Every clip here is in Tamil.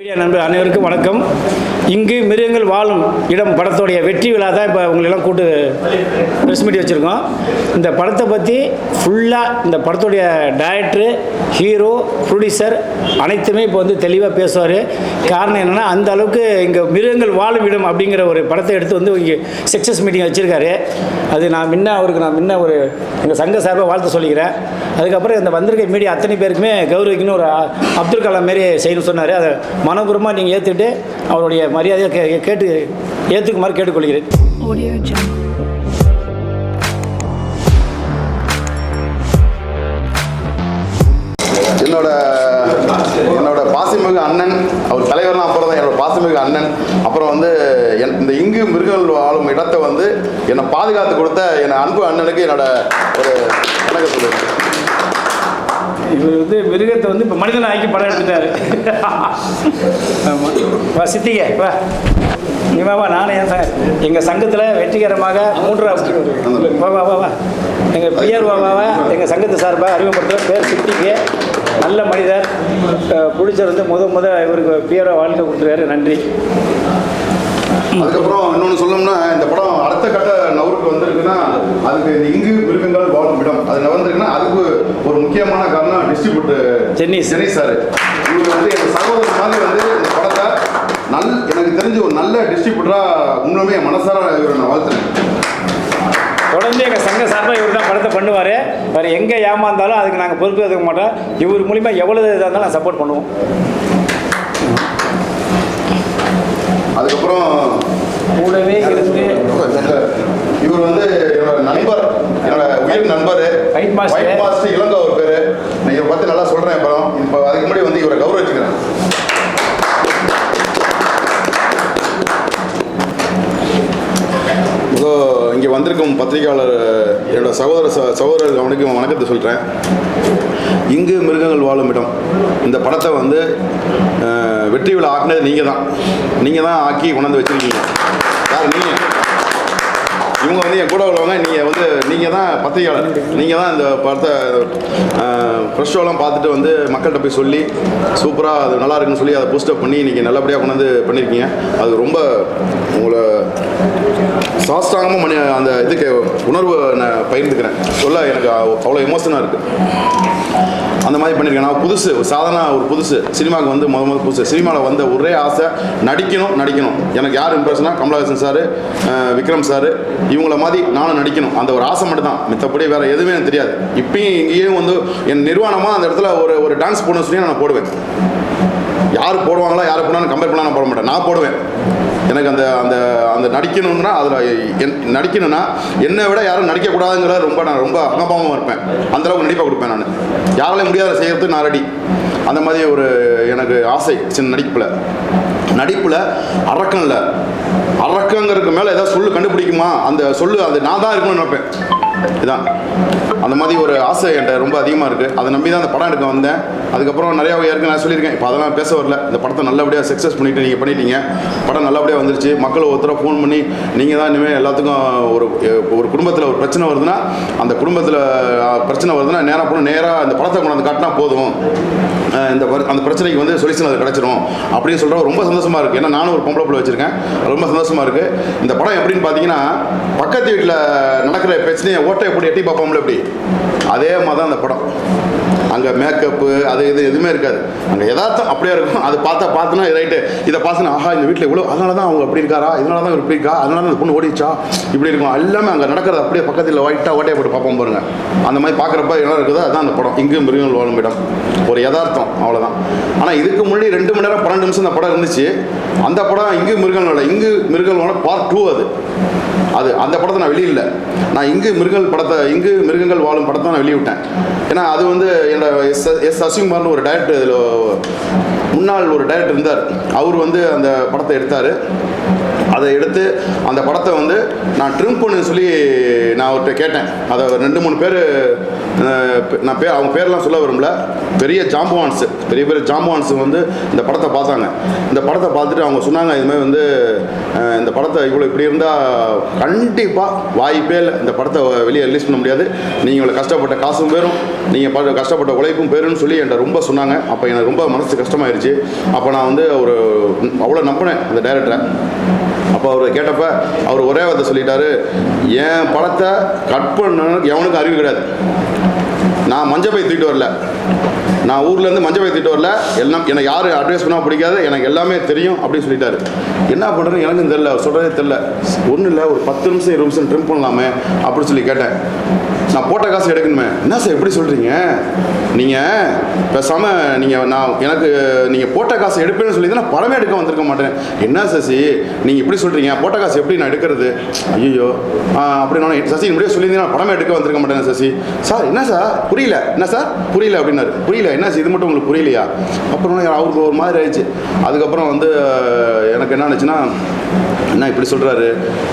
மீடியா நண்பர் அனைவருக்கும் வணக்கம். இங்கு மிருகங்கள் வாழும் இடம் படத்தோடைய வெற்றி விழா தான் இப்போ உங்களெல்லாம் கூட்டு ப்ரெஸ் மீட் வச்சுருக்கோம். இந்த படத்தை பற்றி ஃபுல்லாக இந்த படத்துடைய டைரக்டரு, ஹீரோ, ப்ரொடியூசர் அனைத்துமே இப்போ தெளிவாக பேசுவார். காரணம் என்னென்னா, அந்த அளவுக்கு இங்கே மிருகங்கள் வாழும் இடம் அப்படிங்கிற ஒரு படத்தை எடுத்து இங்கே சக்ஸஸ் மீட்டிங் வச்சுருக்காரு. அது அவருக்கு நான் ஒரு எங்கள் சங்க சார்பாக வாழ்த்து சொல்லிக்கிறேன். அதுக்கப்புறம் இந்த வந்திருக்க மீடியா அத்தனை பேருக்குமே கௌரவிக்குன்னு ஒரு அப்துல் கலாம் மாரி செய்யணும்னு சொன்னார். அதை மனப்பூர்வமாக நீங்கள் ஏற்றுட்டு அவருடைய மரியாதையை ஏற்றுக்குமாறு கேட்டுக்கொள்கிறேன். என்னோட பாசிமிகு அண்ணன், அவர் தலைவர்லாம் அப்புறம் தான் என்னோட பாசிமிகு அண்ணன். அப்புறம் இந்த இங்கு மிருகங்கள் வாழும் இடத்தை என்னை பாதுகாத்து கொடுத்த என் அன்பு அண்ணனுக்கு என்னோட ஒரு வணக்கம் சொல்லுவேன். இவர் மிருகத்தை இப்போ மனிதனை ஆக்கி படம் எடுத்துட்டாரு. ஆமாம், வா சித்திக வா, நீ வா நானே எங்கள் சங்கத்தில் வெற்றிகரமாக 3 வா எங்கள் பிஆர் வாவாவை எங்கள் சங்கத்து சார்பாக அறிமுகப்படுத்துகிற பேர் சித்திக்கு. நல்ல மனிதர், பிடிச்சர் இவருக்கு பிஆர் வாழ்க்கை கொடுத்துருக்காரு. நன்றி. அதுக்கப்புறம் இன்னொன்று சொல்லணும்னா, இந்த படம் அடுத்த கட்ட நவருக்கு வந்திருக்குன்னா அதுக்கு இந்த இங்கு மிருகங்கள் வாழும் இடம் அது நவர்ந்துருக்குன்னா அதுக்கு ஒரு முக்கியமான காரணம் டிஸ்ட்ரிபியூட்டர் சென்னை சார். இவங்க எங்கள் சகோதரர் மாதிரி இந்த படத்தை எனக்கு தெரிஞ்ச ஒரு நல்ல டிஸ்ட்ரிபியூட்டராக உண்மையுமே மனசார இவரை நான் வாழ்த்துறேன். தொடர்ந்து எங்கள் சங்க சார்பாக இவர் தான் படத்தை பண்ணுவார். வேறு எங்கே ஏமாந்தாலும் அதுக்கு நாங்கள் பொறுப்பு எடுக்க மாட்டோம். இவர் மூலிமா எவ்வளோ இதாக இருந்தாலும் நான் சப்போர்ட் பண்ணுவோம். அதுக்கப்புறம் கூடவே இருந்து இவர் என்னோட நண்பர், என்னோட உயிர் நண்பர் ஒயிட் மாஸ்டர் இளங்கோ அவர் பேர். நான் இவரை பற்றி நல்லா சொல்கிறேன். அப்புறம் இப்போ அதுக்கு முன்னாடி இவரை கௌரவிச்சுக்கிறேன். இங்கே வந்திருக்கும் பத்திரிகையாளர் என்னோட சகோதரர் அவனுக்கு வணக்கத்தை சொல்கிறேன். இங்கு மிருகங்கள் வாழும் இடம் இந்த படத்தை வெற்றி விழா ஆக்குனது நீங்கள் தான் ஆக்கி கொண்டாந்து வச்சுருக்கீங்க. யார் நீங்கள்? இவங்க என் கூட உள்ளவங்க. நீங்கள் தான் பத்திரிகையாளர். நீங்கள் தான் இந்த படத்தை ஃப்ரெஷ் ஷோலாம் பார்த்துட்டு மக்கள்கிட்ட போய் சொல்லி சூப்பராக அது நல்லா இருக்குன்னு சொல்லி அதை பூஸ்டப் பண்ணி இன்றைக்கி நல்லபடியாக கொண்டாந்து பண்ணியிருக்கீங்க. அது ரொம்ப உங்களை சாஸ்திராங்கமாக அந்த இதுக்கு உணர்வு நான் பகிர்ந்துக்கிறேன். சொல்ல எனக்கு அவ்வளோ எமோஷனாக இருக்குது. அந்த மாதிரி பண்ணியிருக்கேன். நான் புதுசு சினிமாவுக்கு முதல் புதுசு சினிமாவில் ஒரே ஆசை நடிக்கணும். எனக்கு யார் இம்ப்ரெஷனாக கமலஹாசன் சார், விக்ரம் சார், இவங்கள மாதிரி நானும் நடிக்கணும். அந்த ஒரு ஆசை மட்டும் தான். மித்தபடி வேறு எதுவுமே எனக்கு தெரியாது. இப்பயும் இங்கேயும் என் நிர்வாணமாக அந்த இடத்துல ஒரு டான்ஸ் போடணும்னு சொல்லி நான் போடுவேன். யார் போடுவாங்களா, யார் போனாலும் கம்பேர் பண்ணால் நான் போட மாட்டேன். நான் போடுவேன். எனக்கு அந்த நடிக்கணும்னா நடிக்கணும்னா என்னை விட யாரும் நடிக்கக்கூடாதுங்கிறத நான் ரொம்ப அகபாவமாக இருப்பேன். அந்தளவுக்கு நடிப்பாக கொடுப்பேன். நான் யாராலையும் முடியாத செய்யறதுக்கு நான் ரெடி. அந்த மாதிரி ஒரு எனக்கு ஆசை சின்ன நடிப்பில் அரக்கம் இல்லை. அரக்கங்கிறதுக்கு மேலே ஏதாவது கண்டுபிடிக்குமா, அந்த அது நான் தான் இருக்கணும்னு நினைப்பேன். இதுதான் அந்த மாதிரி ஒரு ஆசை என்கிட்ட ரொம்ப அதிகமாக இருக்குது. அதை நம்பி தான் அந்த படம் எடுக்க வந்தேன். அதுக்கப்புறம் நிறையா ஏற்கனவே நான் சொல்லியிருக்கேன். இப்போ அதெல்லாம் பேச வரல. இந்த படத்தை நல்லபடியாக சக்ஸஸ் நீங்கள் பண்ணிட்டீங்க. படம் நல்லபடியாக வந்துருச்சு. மக்கள் ஒருத்தர ஃபோன் பண்ணி நீங்கள் தான் இனிமேல் எல்லாத்துக்கும் ஒரு குடும்பத்தில் ஒரு பிரச்சனை வருதுன்னா நேராக அந்த படத்தை கொண்டாந்து காட்டினா போதும், அந்த பிரச்சனைக்கு சொல்யூஷன் அது கிடச்சிரும் அப்படின்னு சொல்கிற ரொம்ப சந்தோஷமாக இருக்குது. ஏன்னா நானும் ஒரு பொம்பளை பிள்ளை வச்சுருக்கேன். ரொம்ப சந்தோஷமாக இருக்குது. இந்த படம் எப்படின்னு பார்த்தீங்கன்னா, பக்கத்து வீட்டில் நடக்கிற பிரச்சனையை ஓட்டை எப்படி எட்டி பார்ப்போம்ல, எப்படி அதே மாதிரி தான் அந்த படம். அங்கே மேக்கப்பு அது எதுவுமே இருக்காது. அங்கே யதார்த்தம் அப்படியே இருக்கும். அது பார்த்தோன்னா ரைட்டு, இதை பார்த்தோன்னா ஆஹா இந்த வீட்டில் இவ்வளோ, அதனால தான் அவங்க அப்படி இருக்காரா, இதனால தான் இப்படி இருக்கா, அதனால தான் அந்த பொண்ணு ஓடிச்சா, இப்படி இருக்கும். எல்லாமே அங்கே நடக்கிறது அப்படியே பக்கத்தில் ஓட்டையை போட்டு பார்ப்போம் பாருங்க. அந்த மாதிரி பார்க்குறப்ப என்ன இருக்குதோ அதுதான் அந்த படம் இங்கு மிருகங்கள் வாழும் இடம். ஒரு யதார்த்தம், அவ்வளோதான். ஆனால் இதுக்கு முன்னாடி 2 மணி நேரம் 12 நிமிஷம் அந்த படம் இருந்துச்சு. அந்த படம் இங்கு மிருகங்கள் பார்ட் 2 அது அந்த படத்தை நான் வெளியில்லை. நான் இங்கு மிருகங்கள் வாழும் படத்தை நான் வெளியிட்டேன். ஏன்னா அது என்னோட எஸ் அசிகுமார்னு ஒரு டைரக்டர், இதில் முன்னாள் ஒரு டைரக்டர் இருந்தார். அவர் அந்த படத்தை எடுத்தார். அதை எடுத்து அந்த படத்தை வந்து நான் ட்ரிம் பண்ணு சொல்லி நான் அவர்கிட்ட கேட்டேன். அதை 2-3 பேர் நான் அவங்க பேரெலாம் சொல்ல விரும்பல, பெரிய ஜாம்பவான்ஸு, பெரிய பெரிய ஜாம்பவான்ஸு வந்து இந்த படத்தை பார்த்தாங்க. இந்த படத்தை பார்த்துட்டு அவங்க சொன்னாங்க, இதுமாதிரி வந்து இந்த படத்தை இவ்வளோ இப்படி இருந்தால் கண்டிப்பாக வாய்ப்பே இல்லை, இந்த படத்தை வெளியே ரிலீஸ் பண்ண முடியாது, நீங்கள் இவ்வளோ கஷ்டப்பட்ட காசும் போயிடும், நீங்கள் கஷ்டப்பட்ட உழைப்பும் போயிடும்னு சொல்லி என்கிட்ட ரொம்ப சொன்னாங்க. அப்போ எனக்கு ரொம்ப மனசு கஷ்டமாயிருச்சு. அப்போ நான் வந்து ஒரு அவ்வளோ நம்பினேன் அந்த டைரக்டரை. அப்போ அவர் கேட்டப்ப அவர் ஒரே வார்த்தை சொல்லிட்டாரு, என் படத்தை கட் பண்ணணும்னு எவனுக்கும் அறிவு கிடையாது. நான் மஞ்சள் பை தூக்கிட்டு வரல, நான் ஊர்லேருந்து மஞ்சள் பை தூக்கிட்டு வரல, எல்லாம் எனக்கு யார் அட்வைஸ் பண்ணால் பிடிக்காது, எனக்கு எல்லாமே தெரியும் அப்படின்னு சொல்லிட்டாரு. என்ன பண்ணுறேன்னு எனக்கும் தெரியல, அவர் சொல்கிறதே தெரில. ஒன்றும் இல்லை, ஒரு 10 நிமிஷம் 20 நிமிஷம் ட்ரிம் பண்ணலாமே அப்படின்னு சொல்லி கேட்டேன். நான் போட்ட காசு எடுக்கணுமே. என்ன சார் எப்படி சொல்கிறீங்க, நீங்கள் பேசாமல் நீங்கள் போட்ட காசு எடுப்பேன்னு சொல்லி தான் நான் படமே எடுக்க வந்திருக்க மாட்டேன். என்ன சசி நீங்கள் இப்படி சொல்கிறீங்க, போட்ட காசு எப்படி நான் எடுக்கிறது? ஐயோ அப்படி நான் சசி இப்படியே சொல்லியிருந்தீங்க, நான் படமே எடுக்க வந்திருக்க மாட்டேன் சசி. சார் என்ன சார் புரியல, என்ன சார் புரியல அப்படின்னாரு. புரியல என்ன சார், இது மட்டும் உங்களுக்கு புரியலையா? அப்புறம் அவருக்கு ஒரு மாதிரி ஆயிடுச்சு. அதுக்கப்புறம் வந்து எனக்கு என்ன ஆச்சுன்னா, என்ன இப்படி சொல்கிறாரு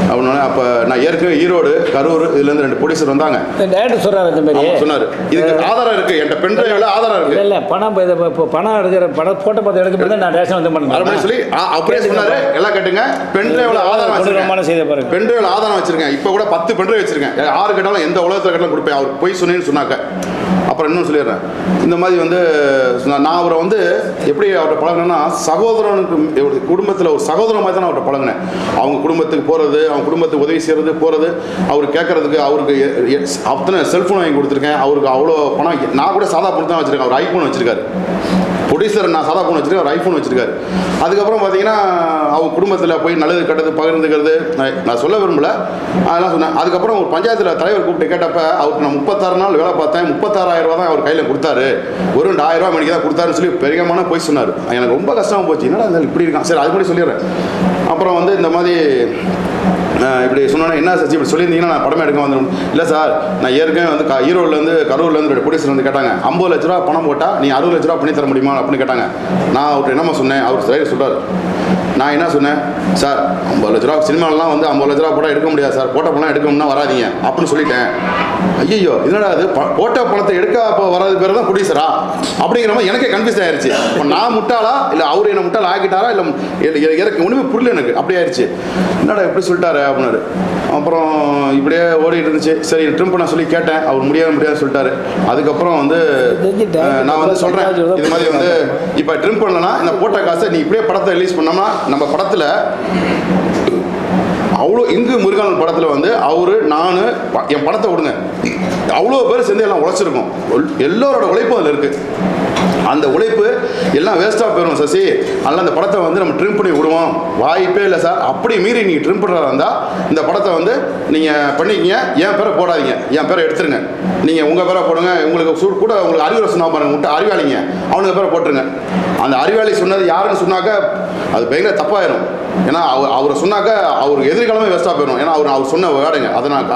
அப்படின்னா, அப்போ நான் ஏற்கனவே ஈரோடு, கரூர் இதுலேருந்து 2 ப்ரொடியூசர் வந்தாங்க. டேரக்டர் சொல்கிறார் இந்த மாதிரி சொன்னார். இதுக்கு ஆதாரம் இருக்குது, என்கிட்ட பென்ட்ரைவில் ஆதாரம் இருக்குது. இல்லை பணம் எடுக்கிற படம் போட்டோ பார்த்து எடுக்க நான் ரேஷன் வந்து பண்ணுறேன் சொல்லி அப்படியே சொன்னார். எல்லாம் கேட்டுங்க, பென்ட்ரைவில் ஆதாரம் வச்சிருக்கேன், பென்ட்ரைவில் ஆதாரம் வச்சிருக்கேன். இப்போ கூட 10 பென்ட்ரைவ் வச்சிருக்கேன். யாரு கேட்டாலும் எந்த உலகத்தில் கேட்டாலும் கொடுப்பேன். அவர் போய் சொன்னேன்னு சொன்னாக்க. அப்புறம் இன்னும் சொல்லிடுறேன், இந்த மாதிரி வந்து நான் அவரை வந்து எப்படி அவர்கிட்ட பழகினேன்னா, சகோதரனுக்கு குடும்பத்தில் ஒரு சகோதரன் மாதிரி தான் அவர்கிட்ட பழகினேன். அவங்க குடும்பத்துக்கு போகிறது, அவங்க குடும்பத்துக்கு உதவி செய்கிறது போகிறது, அவர் கேட்கறதுக்கு அவருக்கு அத்தனை செல்ஃபோன் வாங்கி கொடுத்துருக்கேன். அவருக்கு அவ்வளோ பணம். நான் கூட சாதா ஃபோன் தான் வச்சுருக்கேன், அவர் ஐஃபோன் வச்சுருக்காரு. ப்ரொடியூசர் நான் சாதா ஃபோன் வச்சுருக்கேன், அவர் ஐஃபோன் வச்சுருக்காரு. அதுக்கப்புறம் பார்த்தீங்கன்னா அவங்க குடும்பத்தில் போய் நல்லது கெட்டது பகிர்ந்துக்கிறது நான் சொல்ல விரும்பல, அதெல்லாம் சொன்னேன். அதுக்கப்புறம் ஒரு பஞ்சாயத்தில் தலைவர் கூப்பிட்டு கேட்டப்ப அவருக்கு நான் 36 நாள் வேலை பார்த்தேன், 36,000 ரூபா தான் அவர் கையில் கொடுத்தாரு, ஒரு 1000 ரூபா மணிக்கு தான் கொடுத்தாருன்னு சொல்லி பெரியமான போய் சொன்னார். எனக்கு ரொம்ப கஷ்டமாக போச்சு, என்னடா இருந்தாலும் இப்படி இருக்கான். சரி அது கூட சொல்லிடுறேன். அப்புறம் வந்து இந்த மாதிரி இப்படி சொன்னோன்னா, என்ன சச்சி இப்படி சொல்லியிருந்தீங்கன்னா நான் படமே எடுக்க வந்துடும். இல்லை சார், நான் ஏற்கனவே வந்து ஈரோடுலேருந்து கரூர்லேருந்து 2 ப்ரொடியூசர் வந்து கேட்டாங்க, 50 லட்ச ரூபா பணம் போட்டால் நீ 60 லட்ச ரூபா பண்ணி தர முடியுமா அப்படின்னு கேட்டாங்க. நான் அவர்கிட்ட என்னம்மா சொன்னேன், அவர் சரி சொல்கிறார். நான் என்ன சொன்னேன், சார் 50 லட்ச ரூபா சினிமாலாம் வந்து 50 லட்ச ரூபா போட்டால் எடுக்க முடியாது சார், போட்ட பணம் எடுக்கணும்னா வராதிங்க அப்படின்னு சொல்லிட்டேன். ஐயோ என்னடா அது, போட்ட பணத்தை எடுக்க அப்போ வராது பேர் தான் ப்ரொடியூசரா அப்படிங்கிற மாதிரி எனக்கே கன்ஃபியூஸ் ஆயிடுச்சு. இப்போ நான் முட்டாளா இல்லை அவர் என்ன முட்டாளா ஆக்கிட்டாரா இல்லை எனக்கு ஒன்றுமே புரியல. எனக்கு அப்படி ஆயிடுச்சு. என்னடா எப்படி சொல்லிட்டாரு அப்படின்னாரு. அப்புறம் இப்படியே ஓடிட்டு இருந்துச்சு. சரி ட்ரிம் பண்ண சொல்லி கேட்டேன், அவர் முடியாதுன்னு சொல்லிட்டாரு. அதுக்கப்புறம் வந்து நான் வந்து சொல்கிறேன், இது மாதிரி வந்து இப்போ ட்ரிம் பண்ணலன்னா இந்த போட்ட காசை நீ இப்படியே படத்தை ரிலீஸ் பண்ணோம்னா நம்ம படத்தில் அவ்வளோ இங்கு முருகன் படத்தில் வந்து அவரு நான் என் படத்தை விடுங்க அவ்வளோ பேர் சேர்ந்து எல்லாம் உழைச்சிருக்கோம். எல்லோரோட உழைப்பும் அதில் இருக்குது. அந்த உழைப்பு எல்லாம் வேஸ்ட்டாக போயிடும் சசி. அதனால் அந்த படத்தை வந்து நம்ம ட்ரிம் பண்ணி விடுவோம், வாய்ப்பே இல்லை சார். அப்படி மீறி நீங்கள் ட்ரிம் பண்ணுறதா இருந்தால் இந்த படத்தை வந்து நீங்கள் பண்ணிக்கிங்க, என் பேரை போடாதீங்க, என் பேரை எடுத்துருங்க. நீங்கள் உங்கள் பேரை போடுங்க. உங்களுக்கு கூட உங்களுக்கு அறிவுரை சொன்னா பாருங்க, முட்டை அறிவாளிங்க, அவனுக்கு பேரை போட்டுருங்க. அந்த அறிவாளி சொன்னது யாருன்னு சொன்னாக்க அது பயங்கர தப்பாயிரும். ஏன்னா அவரை சொன்னாக்க அவருக்கு எதிர்காலமே வேஸ்ட்டாக போயிடும். ஏன்னா அவர் சொன்ன வேடைங்க, அதை நான்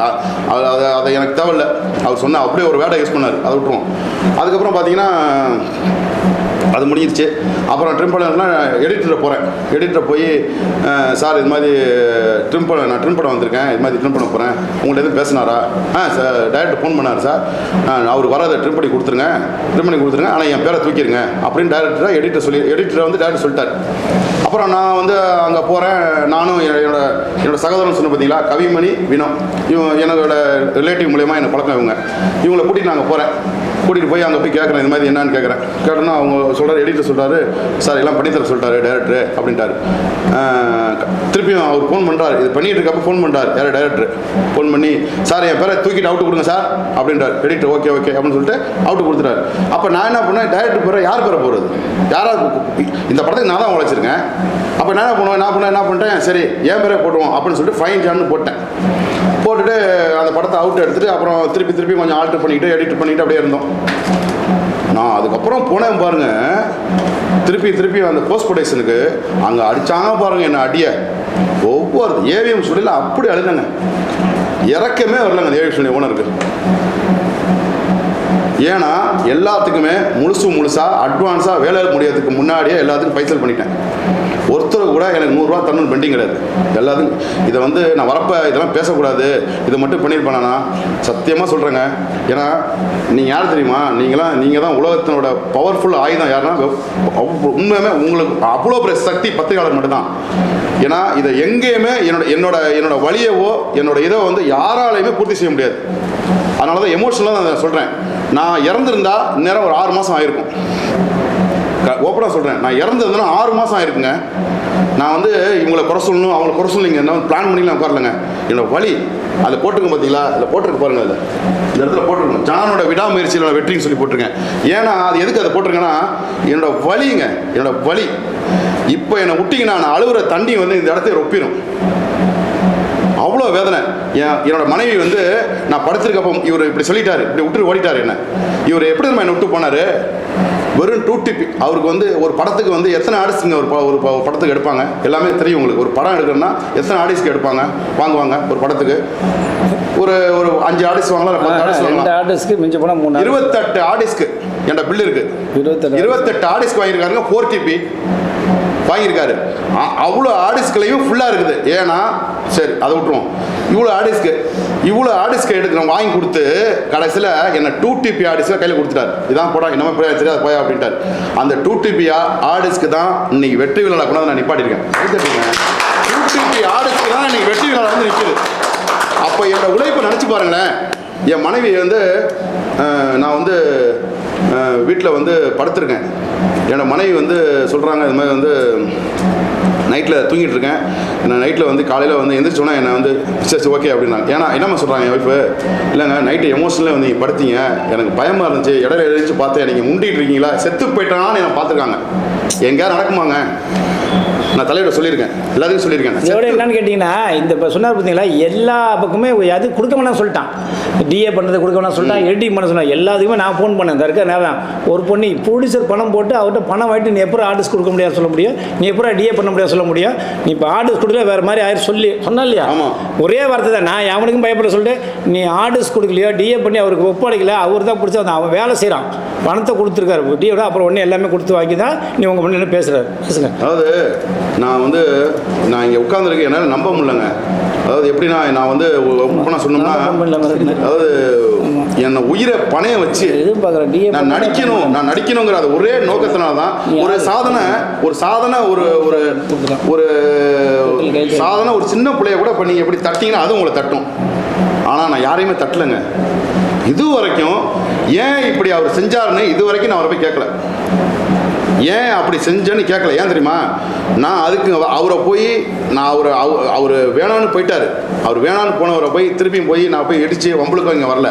அதை எனக்கு தேவையில்லை. அவர் சொன்ன அப்படியே ஒரு வேடை யூஸ் பண்ணார், அதை விட்டுருவோம். அதுக்கப்புறம் பார்த்தீங்கன்னா அது முடிஞ்சிருச்சு. அப்புறம் ட்ரிம் பண்ண எடிட்டரை போகிறேன். எடிட்டரை போய் சார் இது மாதிரி நான் ட்ரிம் பண்ண வந்திருக்கேன், இது மாதிரி ட்ரிம் பண்ண போகிறேன், உங்கள்கிட்ட எதுவும் பேசினாரா? சார் டைரக்டர் ஃபோன் பண்ணார் சார், அவருக்கு வராத ட்ரிம் பண்ணி கொடுத்துருங்க, ஆனால் என் பேரை தூக்கிடுங்க அப்படின்னு எடிட்டரை வந்து டேரக்டர் சொல்லிட்டார். அப்புறம் நான் வந்து அங்கே போகிறேன். நானும் என்னோட சகோதரன் சொன்ன பார்த்தீங்களா, கவிமணி வினோ, என்னோட ரிலேட்டிவ் மூலயமா என்னை பழக்கம். இவங்களை கூட்டிகிட்டு நாங்கள் போகிறேன். கூட்டிகிட்டு போய் அங்கே போய் கேட்குறேன், இது மாதிரி என்னன்னு கேட்குறேன். கேட்டோன்னா அவங்க சொல்கிறார், எடிட்டர் சொல்கிறாரு, சார் எல்லாம் பண்ணித்தர சொல்லிட்டாரு டேரக்டர் அப்படின்ட்டார். திருப்பியும் அவர் ஃபோன் பண்ணுறாரு, இது பண்ணிகிட்டு இருக்கப்போ ஃபோன் பண்ணுறாரு யார் டேரக்டர். ஃபோன் பண்ணி சார் என் பேரை தூக்கிட்டு அவுட்டு கொடுங்க சார் அப்படின்றார். எடிட்டர் ஓகே அப்படின்னு சொல்லிட்டு அவுட்டு கொடுத்துட்டாரு. அப்போ நான் என்ன பண்ணேன், டேரக்டர் பேரை யார் பேரை போகிறது, யாராவது இந்த படத்துக்கு நான் தான் உழைச்சிருக்கேன். அப்போ நான் என்ன பண்ணிட்டேன், சரி என் பேரை போட்டுவோம் அப்படின்னு சொல்லிட்டு ஃபைன் ஜான்னு போட்டேன். போட்டுட்டு அந்த படத்தை அவுட் எடுத்துகிட்டு அப்புறம் திருப்பி கொஞ்சம் ஆல்டர் பண்ணிக்கிட்டு எடிட் பண்ணிக்கிட்டு அப்படியே இருந்தோம். நான் அதுக்கப்புறம் போனேன் பாருங்க, திருப்பி அந்த போஸ்ட் ப்ரொடக்ஷனுக்கு அங்கே அடித்தாங்க பாருங்க என்ன அடிய. ஒவ்வொரு ஏவிஎம் ஸ்டுடியோவில் அப்படி அழுதுங்க, இறக்கமே வரலங்க அந்த ஏவிஎம் ஸ்டுடியோ ஓனருக்கு. ஏன்னா எல்லாத்துக்குமே முழுசாக அட்வான்ஸாக வேலை முடியறதுக்கு முன்னாடியே எல்லாத்துக்கும் பைசல் பண்ணிட்டேன். ஒருத்தர் கூட எனக்கு 100 ரூபா தரணும்னு பெண்டிங் கிடையாது. எல்லாத்துக்கும் இதை வந்து நான் வரப்போ இதெல்லாம் பேசக்கூடாது, இதை மட்டும் பண்ணியிருப்பேனா சத்தியமாக சொல்கிறேங்க. ஏன்னா நீங்கள் யார் தெரியுமா, நீங்கள் தான் உலகத்தினோட பவர்ஃபுல் ஆயுதம் யாருன்னா உண்மையுமே உங்களுக்கு அவ்வளோ பெரிய சக்தி பத்திரிகையாளர் மட்டும்தான். ஏன்னா இதை எங்கேயுமே என்னோட வழியவோ என்னோட இதோ வந்து யாராலையுமே பூர்த்தி செய்ய முடியாது. அதனால தான் எமோஷனலாக நான் சொல்கிறேன். நான் இறந்துருந்தா நேரம் ஒரு 6 மாதம் ஆயிருக்கும். ஓப்பனாக சொல்கிறேன், நான் இறந்துருந்தேன்னா 6 மாதம் ஆயிருக்குங்க. நான் வந்து இவங்களை குறை சொல்லணும் அவங்களை குறை சொல்லலைங்க, என்ன பிளான் பண்ணிலாம் உட்காரலைங்க. என்னோட வழி அதில் போட்டிருக்கேன் பார்த்தீங்களா, அதில் போட்டிருக்கு பாருங்கள், அதில் இந்த இடத்துல போட்டிருக்கணும் ஜானோட விடாமுயற்சியில் வெற்றின்னு சொல்லி போட்டிருக்கேன். ஏன்னா அது எதுக்கு அதை போட்டிருக்கேன்னா என்னோட வலிங்க, என்னோட வலி. இப்போ என்னை விட்டிங்கன்னா நான் அழுகிற தண்ணி வந்து இந்த இடத்த ரொப்பிடும். அவ்வளோ வேதனை. என்னோட மனைவி வந்து நான் படுத்திருக்கப்போ இவர் இப்படி சொல்லிட்டாரு, இப்படி விட்டு ஓடிட்டார். என்ன இவர் எப்படி நம்ம என்னை விட்டு போனார்? வெறும் 2 டிபி. அவருக்கு வந்து ஒரு படத்துக்கு வந்து எத்தனை ஆர்டிஸ்ட்டுங்க ஒரு படத்துக்கு எடுப்பாங்க எல்லாமே தெரியும் உங்களுக்கு. ஒரு படம் எடுக்கிறதுனா எத்தனை ஆர்டிஸ்ட்க்கு எடுப்பாங்க வாங்குவாங்க ஒரு படத்துக்கு? ஒரு 5 ஆர்டிஸ்ட் வாங்கலாம், 10 ஆர்டிஸ்ட் வாங்கலாம். ஆர்டிஸ்ட்க்கு மிஞ்சி போனால் 3 28 ஆர்டிஸ்ட்க்கு என்கிட்ட பில் இருக்கு. 28 ஆர்டிஸ்ட் வாங்கியிருக்காருங்க. 4 டிபி வாங்கியிருக்காரு. அவ்வளோ ஆர்டிஸ்ட்களையும் ஃபுல்லாக இருக்குது. ஏன்னா சரி அதை விட்டுருவோம். இவ்வளோ ஆர்டிஸ்ட்க்கு எடுக்கிறோம் வாங்கி கொடுத்து கடைசியில் என்ன 2 டிபி ஆர்டிஸ்ட்க்கு கையில் கொடுத்துட்டார். இதான் போடா என்னமே போய் தெரியாது போயா அப்படின்ட்டார். அந்த 2 டிபி ஆர்டிஸ்ட்க்கு தான் இன்னைக்கு வெற்றி விழா கூட நான் நிப்பாட்டியிருக்கேன். 2 டிபி ஆர்டிஸ்ட்க்கு தான் இன்னைக்கு வெற்றி விழா வந்து நிற்குது. அப்போ என்னோட உழைப்பை நினச்சி பாருங்களேன். என் மனைவி வந்து நான் வந்து வீட்டில் வந்து படுத்திருக்கேன். என்னோட மனைவி வந்து சொல்கிறாங்க இது மாதிரி வந்து நைட்டில் தூங்கிட்டு இருக்கேன். நான் நைட்டில் வந்து காலையில் வந்து எந்திரிச்சோன்னா என்னை வந்து சரி ஓகே அப்படின்னாங்க. ஏன்னா என்னம்மா சொல்கிறாங்க என் ஒய்ஃபு, இல்லைங்க நைட்டு எமோஷனலாக வந்து நீங்கள் படுத்தீங்க, எனக்கு பயமாக இருந்துச்சு, இடையில எழுந்துச்சு பார்த்தேன் நீங்கள் முண்டிட்டு இருக்கீங்களா, செத்து போயிட்டான்னு என்னை பார்த்துருக்காங்க. எங்கேயாவது நடக்குமாங்க? நான் தலைவர் சொல்லியிருக்கேன், எல்லாத்தையும் சொல்லியிருக்கேன். இதோட என்னன்னு கேட்டிங்கன்னா இந்த இப்போ சொன்னார் பார்த்தீங்களா, எல்லா பக்கமே அது கொடுக்க வேணாம் சொல்லிட்டான். டிஏ பண்ணுறது கொடுக்க வேணாம் சொல்லிட்டான், எடிட்டிங் பண்ண சொன்னான். எல்லாத்துக்குமே நான் ஃபோன் பண்ணேன். இந்த இருக்க நேரம் ஒரு பொண்ணு ப்ரொடியூசர் பணம் போட்டு அவர்கிட்ட பணம் வாங்கிட்டு நீ எப்போ ஆர்டிஸ்ட் கொடுக்க முடியாது சொல்ல முடியும், நீ எப்போ டிஏ பண்ண முடியாது சொல்ல முடியும், நீ இப்போ ஆர்டிஸ்ட் கொடுக்கல வேறு மாதிரி ஆயிரம் சொன்னா இல்லையா? ஒரே வார்த்தை தான். நான் அவனுக்கும் பயப்பட சொல்லிட்டு நீ ஆர்டிஸ்ட் கொடுக்கலையோ டிஏ பண்ணி அவருக்கு ஒப்படைக்கல, அவர் தான் பிடிச்சா அவன் வேலை செய்கிறான், பணத்தை கொடுத்துருக்காரு டிஏட, அப்புறம் ஒன்று எல்லாமே கொடுத்து வாங்கி தான் நீ உங்கள் பண்ணி பேசுகிறாரு. பேசுங்க. அதாவது நான் இங்கே உட்காந்துருக்கேன், என்னால் நம்ப முடியலங்க. அதாவது எப்படின்னா நான் வந்து நான் சொன்னோம்னா அதாவது என்னை உயிரை பணைய வச்சு நான் நடிக்கணுங்கிற அது ஒரே நோக்கத்தினால தான் ஒரு சாதனை ஒரு சாதனை ஒரு சின்ன பிள்ளைய கூட இப்போ நீங்கள் எப்படி தட்டிங்கன்னா அது உங்களை தட்டும். ஆனால் நான் யாரையுமே தட்டலைங்க. இது வரைக்கும் ஏன் இப்படி அவர் செஞ்சாருன்னு இது வரைக்கும் நான் அவரை போய் கேட்கல. ஏன் அப்படி செஞ்சேன்னு கேட்கல. ஏன் தெரியுமா? நான் அதுக்கு அவரை போய் நான் அவர் வேணான்னு போயிட்டார். அவர் வேணான்னு போனவரை போய் திருப்பியும் போய் நான் போய் இடித்து வம்பளுக்கு இங்கே வரல.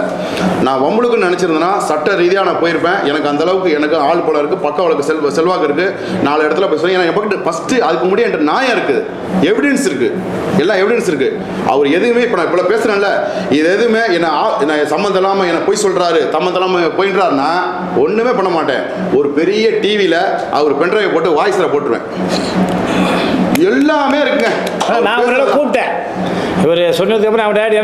நான் வம்பளுக்குன்னு நினச்சிருந்தேன்னா சட்ட ரீதியாக நான் போயிருப்பேன். எனக்கு அந்தளவுக்கு எனக்கு ஆள் போல இருக்குது, பக்க வழக்கு செல்வாக்கு இருக்குது, 4 இடத்துல போய் சொல்லி எனக்கு எப்போ ஃபஸ்ட்டு அதுக்கு முடிய என்கிட்ட நியாயம் இருக்குது, எவிடன்ஸ் இருக்குது, எல்லாம் எவிடன்ஸ் இருக்குது. அவர் எதுவுமே இப்போ நான் இப்போ பேசுகிறேன்ல, இது எதுவுமே என்னை சம்மந்தம் இல்லாமல் என்னை போய் சொல்கிறாரு, சம்மந்தம் இல்லாமல் போயின்றாருன்னா ஒன்றுமே பண்ண மாட்டேன். ஒரு பெரிய டிவியில் அவர் பென்ட்ரைவை போட்டு வாய்ஸில் போட்டுருவேன். எல்லாமே இருக்குங்க. நான் அவரை கூப்பிட்டேன், இவர் சொன்னதுக்கு அப்புறம் அவர் டேடி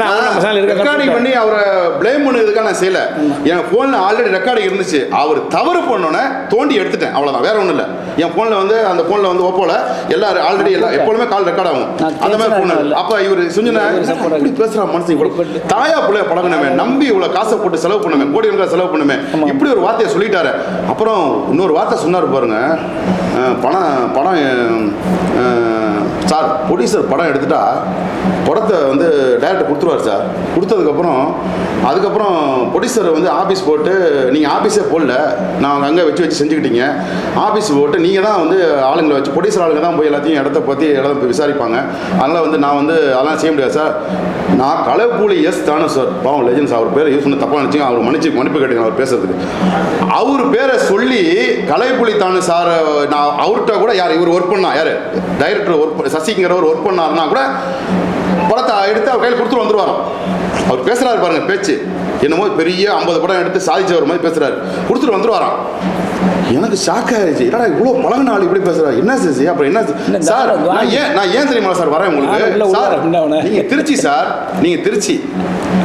ரெக்கார்டிங் பண்ணி அவரை பிளேம் பண்ணதுக்காக நான் செய்யலை. என் ஃபோனில் ஆல்ரெடி ரெக்கார்டிங் இருந்துச்சு. அவர் தவறு பண்ணோன்னே தோண்டி எடுத்துட்டேன், அவ்வளோதான், வேற ஒன்றும் இல்லை. என் ஃபோனில் வந்து அந்த ஃபோனில் வந்து ஓப்போல எல்லாரும் ஆல்ரெடி எப்பொழுதுமே கால் ரெக்கார்ட் ஆகும் அந்த மாதிரி ஃபோன். அப்போ இவர் சொன்ன இப்படி பேசுகிற மனசு இவ்வளோ தாயா பிள்ளைய பழகணுமே, நம்பி இவ்வளோ காசை போட்டு செலவு பண்ணுமே, கோடி கணக்காக செலவு பண்ணுமே, இப்படி ஒரு வார்த்தையை சொல்லிட்டாரு. அப்புறம் இன்னொரு வார்த்தை சொன்னார் பாருங்க, படம் சார் ப்ரொடியூசர் படம் எடுத்துட்டா படத்தை வந்து டைரக்டர் கொடுத்துருவார் சார். அதுக்கப்புறம் ப்ரொடியூசர் வந்து ஆஃபீஸ் போட்டு நீங்கள் ஆஃபீஸே போடல, நான் அங்கே வச்சு செஞ்சுக்கிட்டீங்க, ஆஃபீஸ் போட்டு நீங்கள் தான் வந்து ஆளுங்களை வச்சு ப்ரொடியூசர் ஆளுங்க தான் போய் எல்லாத்தையும் இடத்த பற்றி விசாரிப்பாங்க. அதனால் வந்து நான் வந்து அதெல்லாம் செய்ய முடியாது சார். நான் கலைப்புலி தானே சார், பாவம் லெஜன்ஸ் அவர் பேரை யூஸ் பண்ணி தப்பாக நினச்சிங்க, அவர் மன்னிப்பு கேட்டுங்க அவர் பேசுறதுக்கு. அவர் பேரை சொல்லி கலைப்புலி தானு சார், நான் அவர்கிட்ட கூட யார் இவர் ஒர்க் பண்ணா, யார் டைரக்டர் சசிங்கிறவர் ஒர்க் பண்ணாருன்னா கூட படத்தை எடுத்து அவர் கையில் கொடுத்துட்டு வந்துருவாராம். அவர் பேசுறாரு பாருங்க பேச்சு, என்னமோ பெரிய 50 படம் எடுத்து சாதிச்சவர் மாதிரி பேசுறாரு, கொடுத்துட்டு வந்துருவாராம். எனக்கு ஷாக் ஆயிடுச்சு. என்னடா இவ்வளோ பழகின ஆள் இப்படி பேசுறா, என்ன சசி அப்புறம் என்ன சார், நான் ஏன் தெரியுமா சார் வரேன் உங்களுக்கு சார், நீங்கள் திருச்சி சார், நீங்கள் திருச்சி,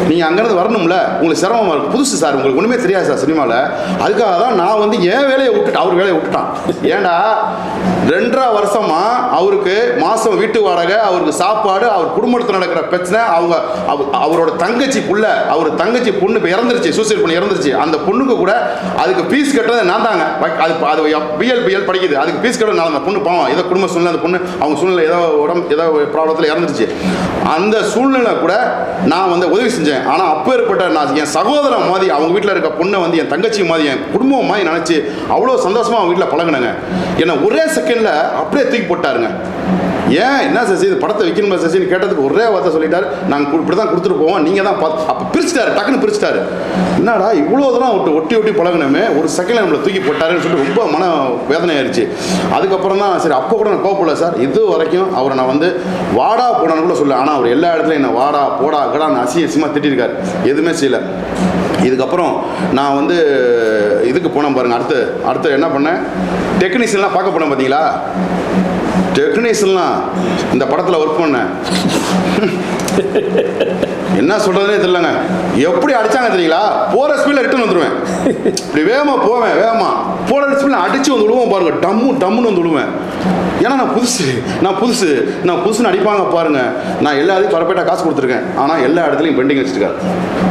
நீங்கள் அங்கேருந்து வரணும்ல, உங்களுக்கு சிரமமாக இருக்கும், புதுசு சார், உங்களுக்கு ஒன்றுமே தெரியாது சார் சினிமாவில். அதுக்காக தான் நான் வந்து என் வேலையை விட்டுட்டேன், அவர் வேலையை விட்டுட்டான். ஏண்டா 2.5 வருஷமா அவருக்கு மாதம் வீட்டு வாடகை, அவருக்கு சாப்பாடு, அவர் குடும்பத்தில் நடக்கிற பிரச்சனை, அவரோட தங்கச்சி புள்ள, அவர் தங்கச்சி பொண்ணு இப்போ இறந்துருச்சு, சூசைட் பண்ணி இறந்துருச்சு. அந்த பொண்ணுக்கு கூட அதுக்கு ஃபீஸ் கட்டுறது நான் தாங்க. அது பிஎல் படிக்குது, அதுக்கு ஃபீஸ் கட்டுறது நான். அந்த பொண்ணு பாவம் ஏதோ குடும்ப சூழ்நிலை, அந்த பொண்ணு அவங்க சூழ்நிலை ஏதோ உடம்பு ஏதோ ப்ராப்ளத்தில் இறந்துருச்சு. அந்த சூழ்நிலை கூட நான் வந்து உதவி செஞ்சேன். ஆனால் அப்பேற்பட்ட நான் என் சகோதரன் மாதிரி, அவங்க வீட்டில் இருக்க பொண்ணை வந்து என் தங்கச்சி மாதிரி, என் குடும்பம் மாதிரி நினச்சி அவ்வளோ சந்தோஷமாக அவங்க வீட்டில் பழகினேங்க. என்னை ஒரே செகண்டில் அப்படியே தூக்கி போட்டாருங்க. ஏன் என்ன சசி இது படத்தை வைக்கணுமா சசின்னு கேட்டதுக்கு ஒரே வார்த்தை சொல்லிட்டாரு, நாங்கள் இப்படி தான் கொடுத்துட்டு போவோம், நீங்கள் தான் பார்த்து. அப்போ பிரிச்சுட்டாரு, டக்குன்னு பிரிச்சுட்டாரு. என்னடா இவ்வளோ தூரம் ஒட்டி பழகினமே, ஒரு செகண்டில் நம்மளை தூக்கி போட்டாருன்னு சொல்லிட்டு ரொம்ப மன வேதனை ஆயிடுச்சு. அதுக்கப்புறம் தான் சரி, அப்போ கூட நான் கோவப்படல சார். இது வரைக்கும் அவரை நான் வந்து வாடா போடான்னு கூட சொல்ல, ஆனால் அவர் எல்லா இடத்துலையும் என்ன வாடா போடா கடான்னு அசிங்கமாக திட்டிருக்காரு, எதுவுமே செய்யலை. இதுக்கப்புறம் நான் வந்து இதுக்கு போனேன் பாருங்கள், அடுத்து என்ன பண்ணேன், டெக்னீஷியன்லாம் பார்க்க போனேன் பார்த்தீங்களா. டெக்னீஷியன்லாம் இந்த படத்தில் ஒர்க் பண்ணேன். என்ன சொல்கிறதுனே தெரியலங்க. எப்படி அடித்தாங்க தெரியுங்களா, போகிற ஸ்பீடில் ரிட்டர்ன் வந்துடுவேன். இப்படி வேகமாக போவேன், வேகமாக போகிற ஸ்பீடில் அடித்து வந்து விடுவோம் பாருங்கள், டம்முன்னு வந்து விடுவேன். ஏன்னா நான் புதுசுன்னு அடிப்பாங்க பாருங்கள். நான் எல்லாத்தையும் பரப்பேட்டாக காசு கொடுத்துருக்கேன், ஆனால் எல்லா இடத்துலையும் பெண்டிங் வச்சுருக்காரு.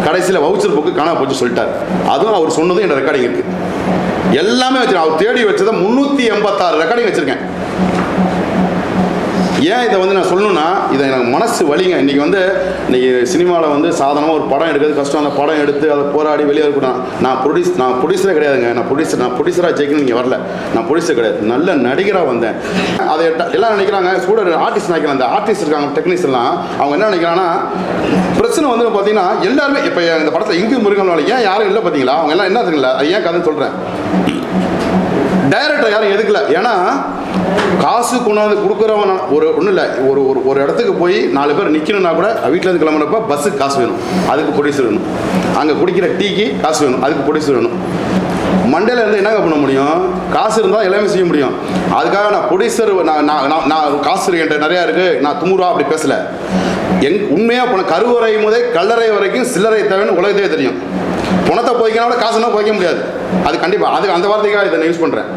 கடைசியில் வவுச்சர் புக்கு காணாம போச்சு சொல்லிட்டார். அதுவும் அவர் சொன்னதும் என் ரெக்கார்டிங் இருக்குது, எல்லாமே வச்சுருக்கேன். அவர் தேடி வச்சதை 386 ரெக்கார்டிங் வச்சுருக்கேன். ஏன் இதை வந்து நான் சொல்லணும்னா, இதை எனக்கு மனசு வலிங்க. இன்றைக்கி சினிமாவில் வந்து சாதாரணமாக ஒரு படம் எடுக்கிறது கஷ்டம். அந்த படம் எடுத்து அதை போராடி வெளியே இருக்கணும். நான் ப்ரொடியூசரே கிடையாதுங்க. நான் ப்ரொடியூசராக ஜெயிக்கணும் நீங்கள் வரல. நான் ப்ரொடியூசர் கிடையாது, நல்ல நடிகராக வந்தேன். அதை எல்லாம் நினைக்கிறாங்க, ஆர்டிஸ்ட் நினைக்கிறாங்க. அந்த ஆர்டிஸ்ட் இருக்காங்க, டெக்னீஷியன்லாம், அவங்க என்ன நினைக்கிறாங்கன்னா, பிரச்சனை வந்து பார்த்தீங்கன்னா எல்லாருமே இப்போ இந்த படத்தில் இங்கு மிருகங்களால ஏன் யாரும் இல்லை பார்த்தீங்களா, அவங்க எல்லாம் என்ன இருக்குங்களா, அது ஏன் கதைன்னு சொல்கிறேன். டைரக்டர் யாரும் எதுக்கல, ஏன்னா காசு கொண்டாந்து கொடுக்குறவன் ஒன்றும் இல்லை. ஒரு இடத்துக்கு போய் 4 பேர் நிற்கணும்னா கூட வீட்டிலேருந்து கிளம்புறப்ப பஸ்ஸுக்கு காசு வேணும், அதுக்கு ப்ரொடியூசர் வேணும். அங்கே குடிக்கிற டீக்கு காசு வேணும், அதுக்கு ப்ரொடியூசர் வேணும். மண்டேல இருந்து என்னங்க பண்ண முடியும், காசு இருந்தால் எல்லாமே செய்ய முடியும். அதுக்காக நான் ப்ரொடியூசர் நான் காசு என்கிட்ட நிறையா இருக்குது, நான் துமுறா அப்படி பேசலை. உண்மையாக போன கருவறை முதல் கல்லறை வரைக்கும் சில்லறை தேவைன்னு உலகத்தே தெரியும். பணத்தை போய்க்கனால காசுனா போய்க்க முடியாது, அது கண்டிப்பாக. அதுக்கு அந்த வார்த்தைக்காக இதை நான் யூஸ் பண்ணுறேன்.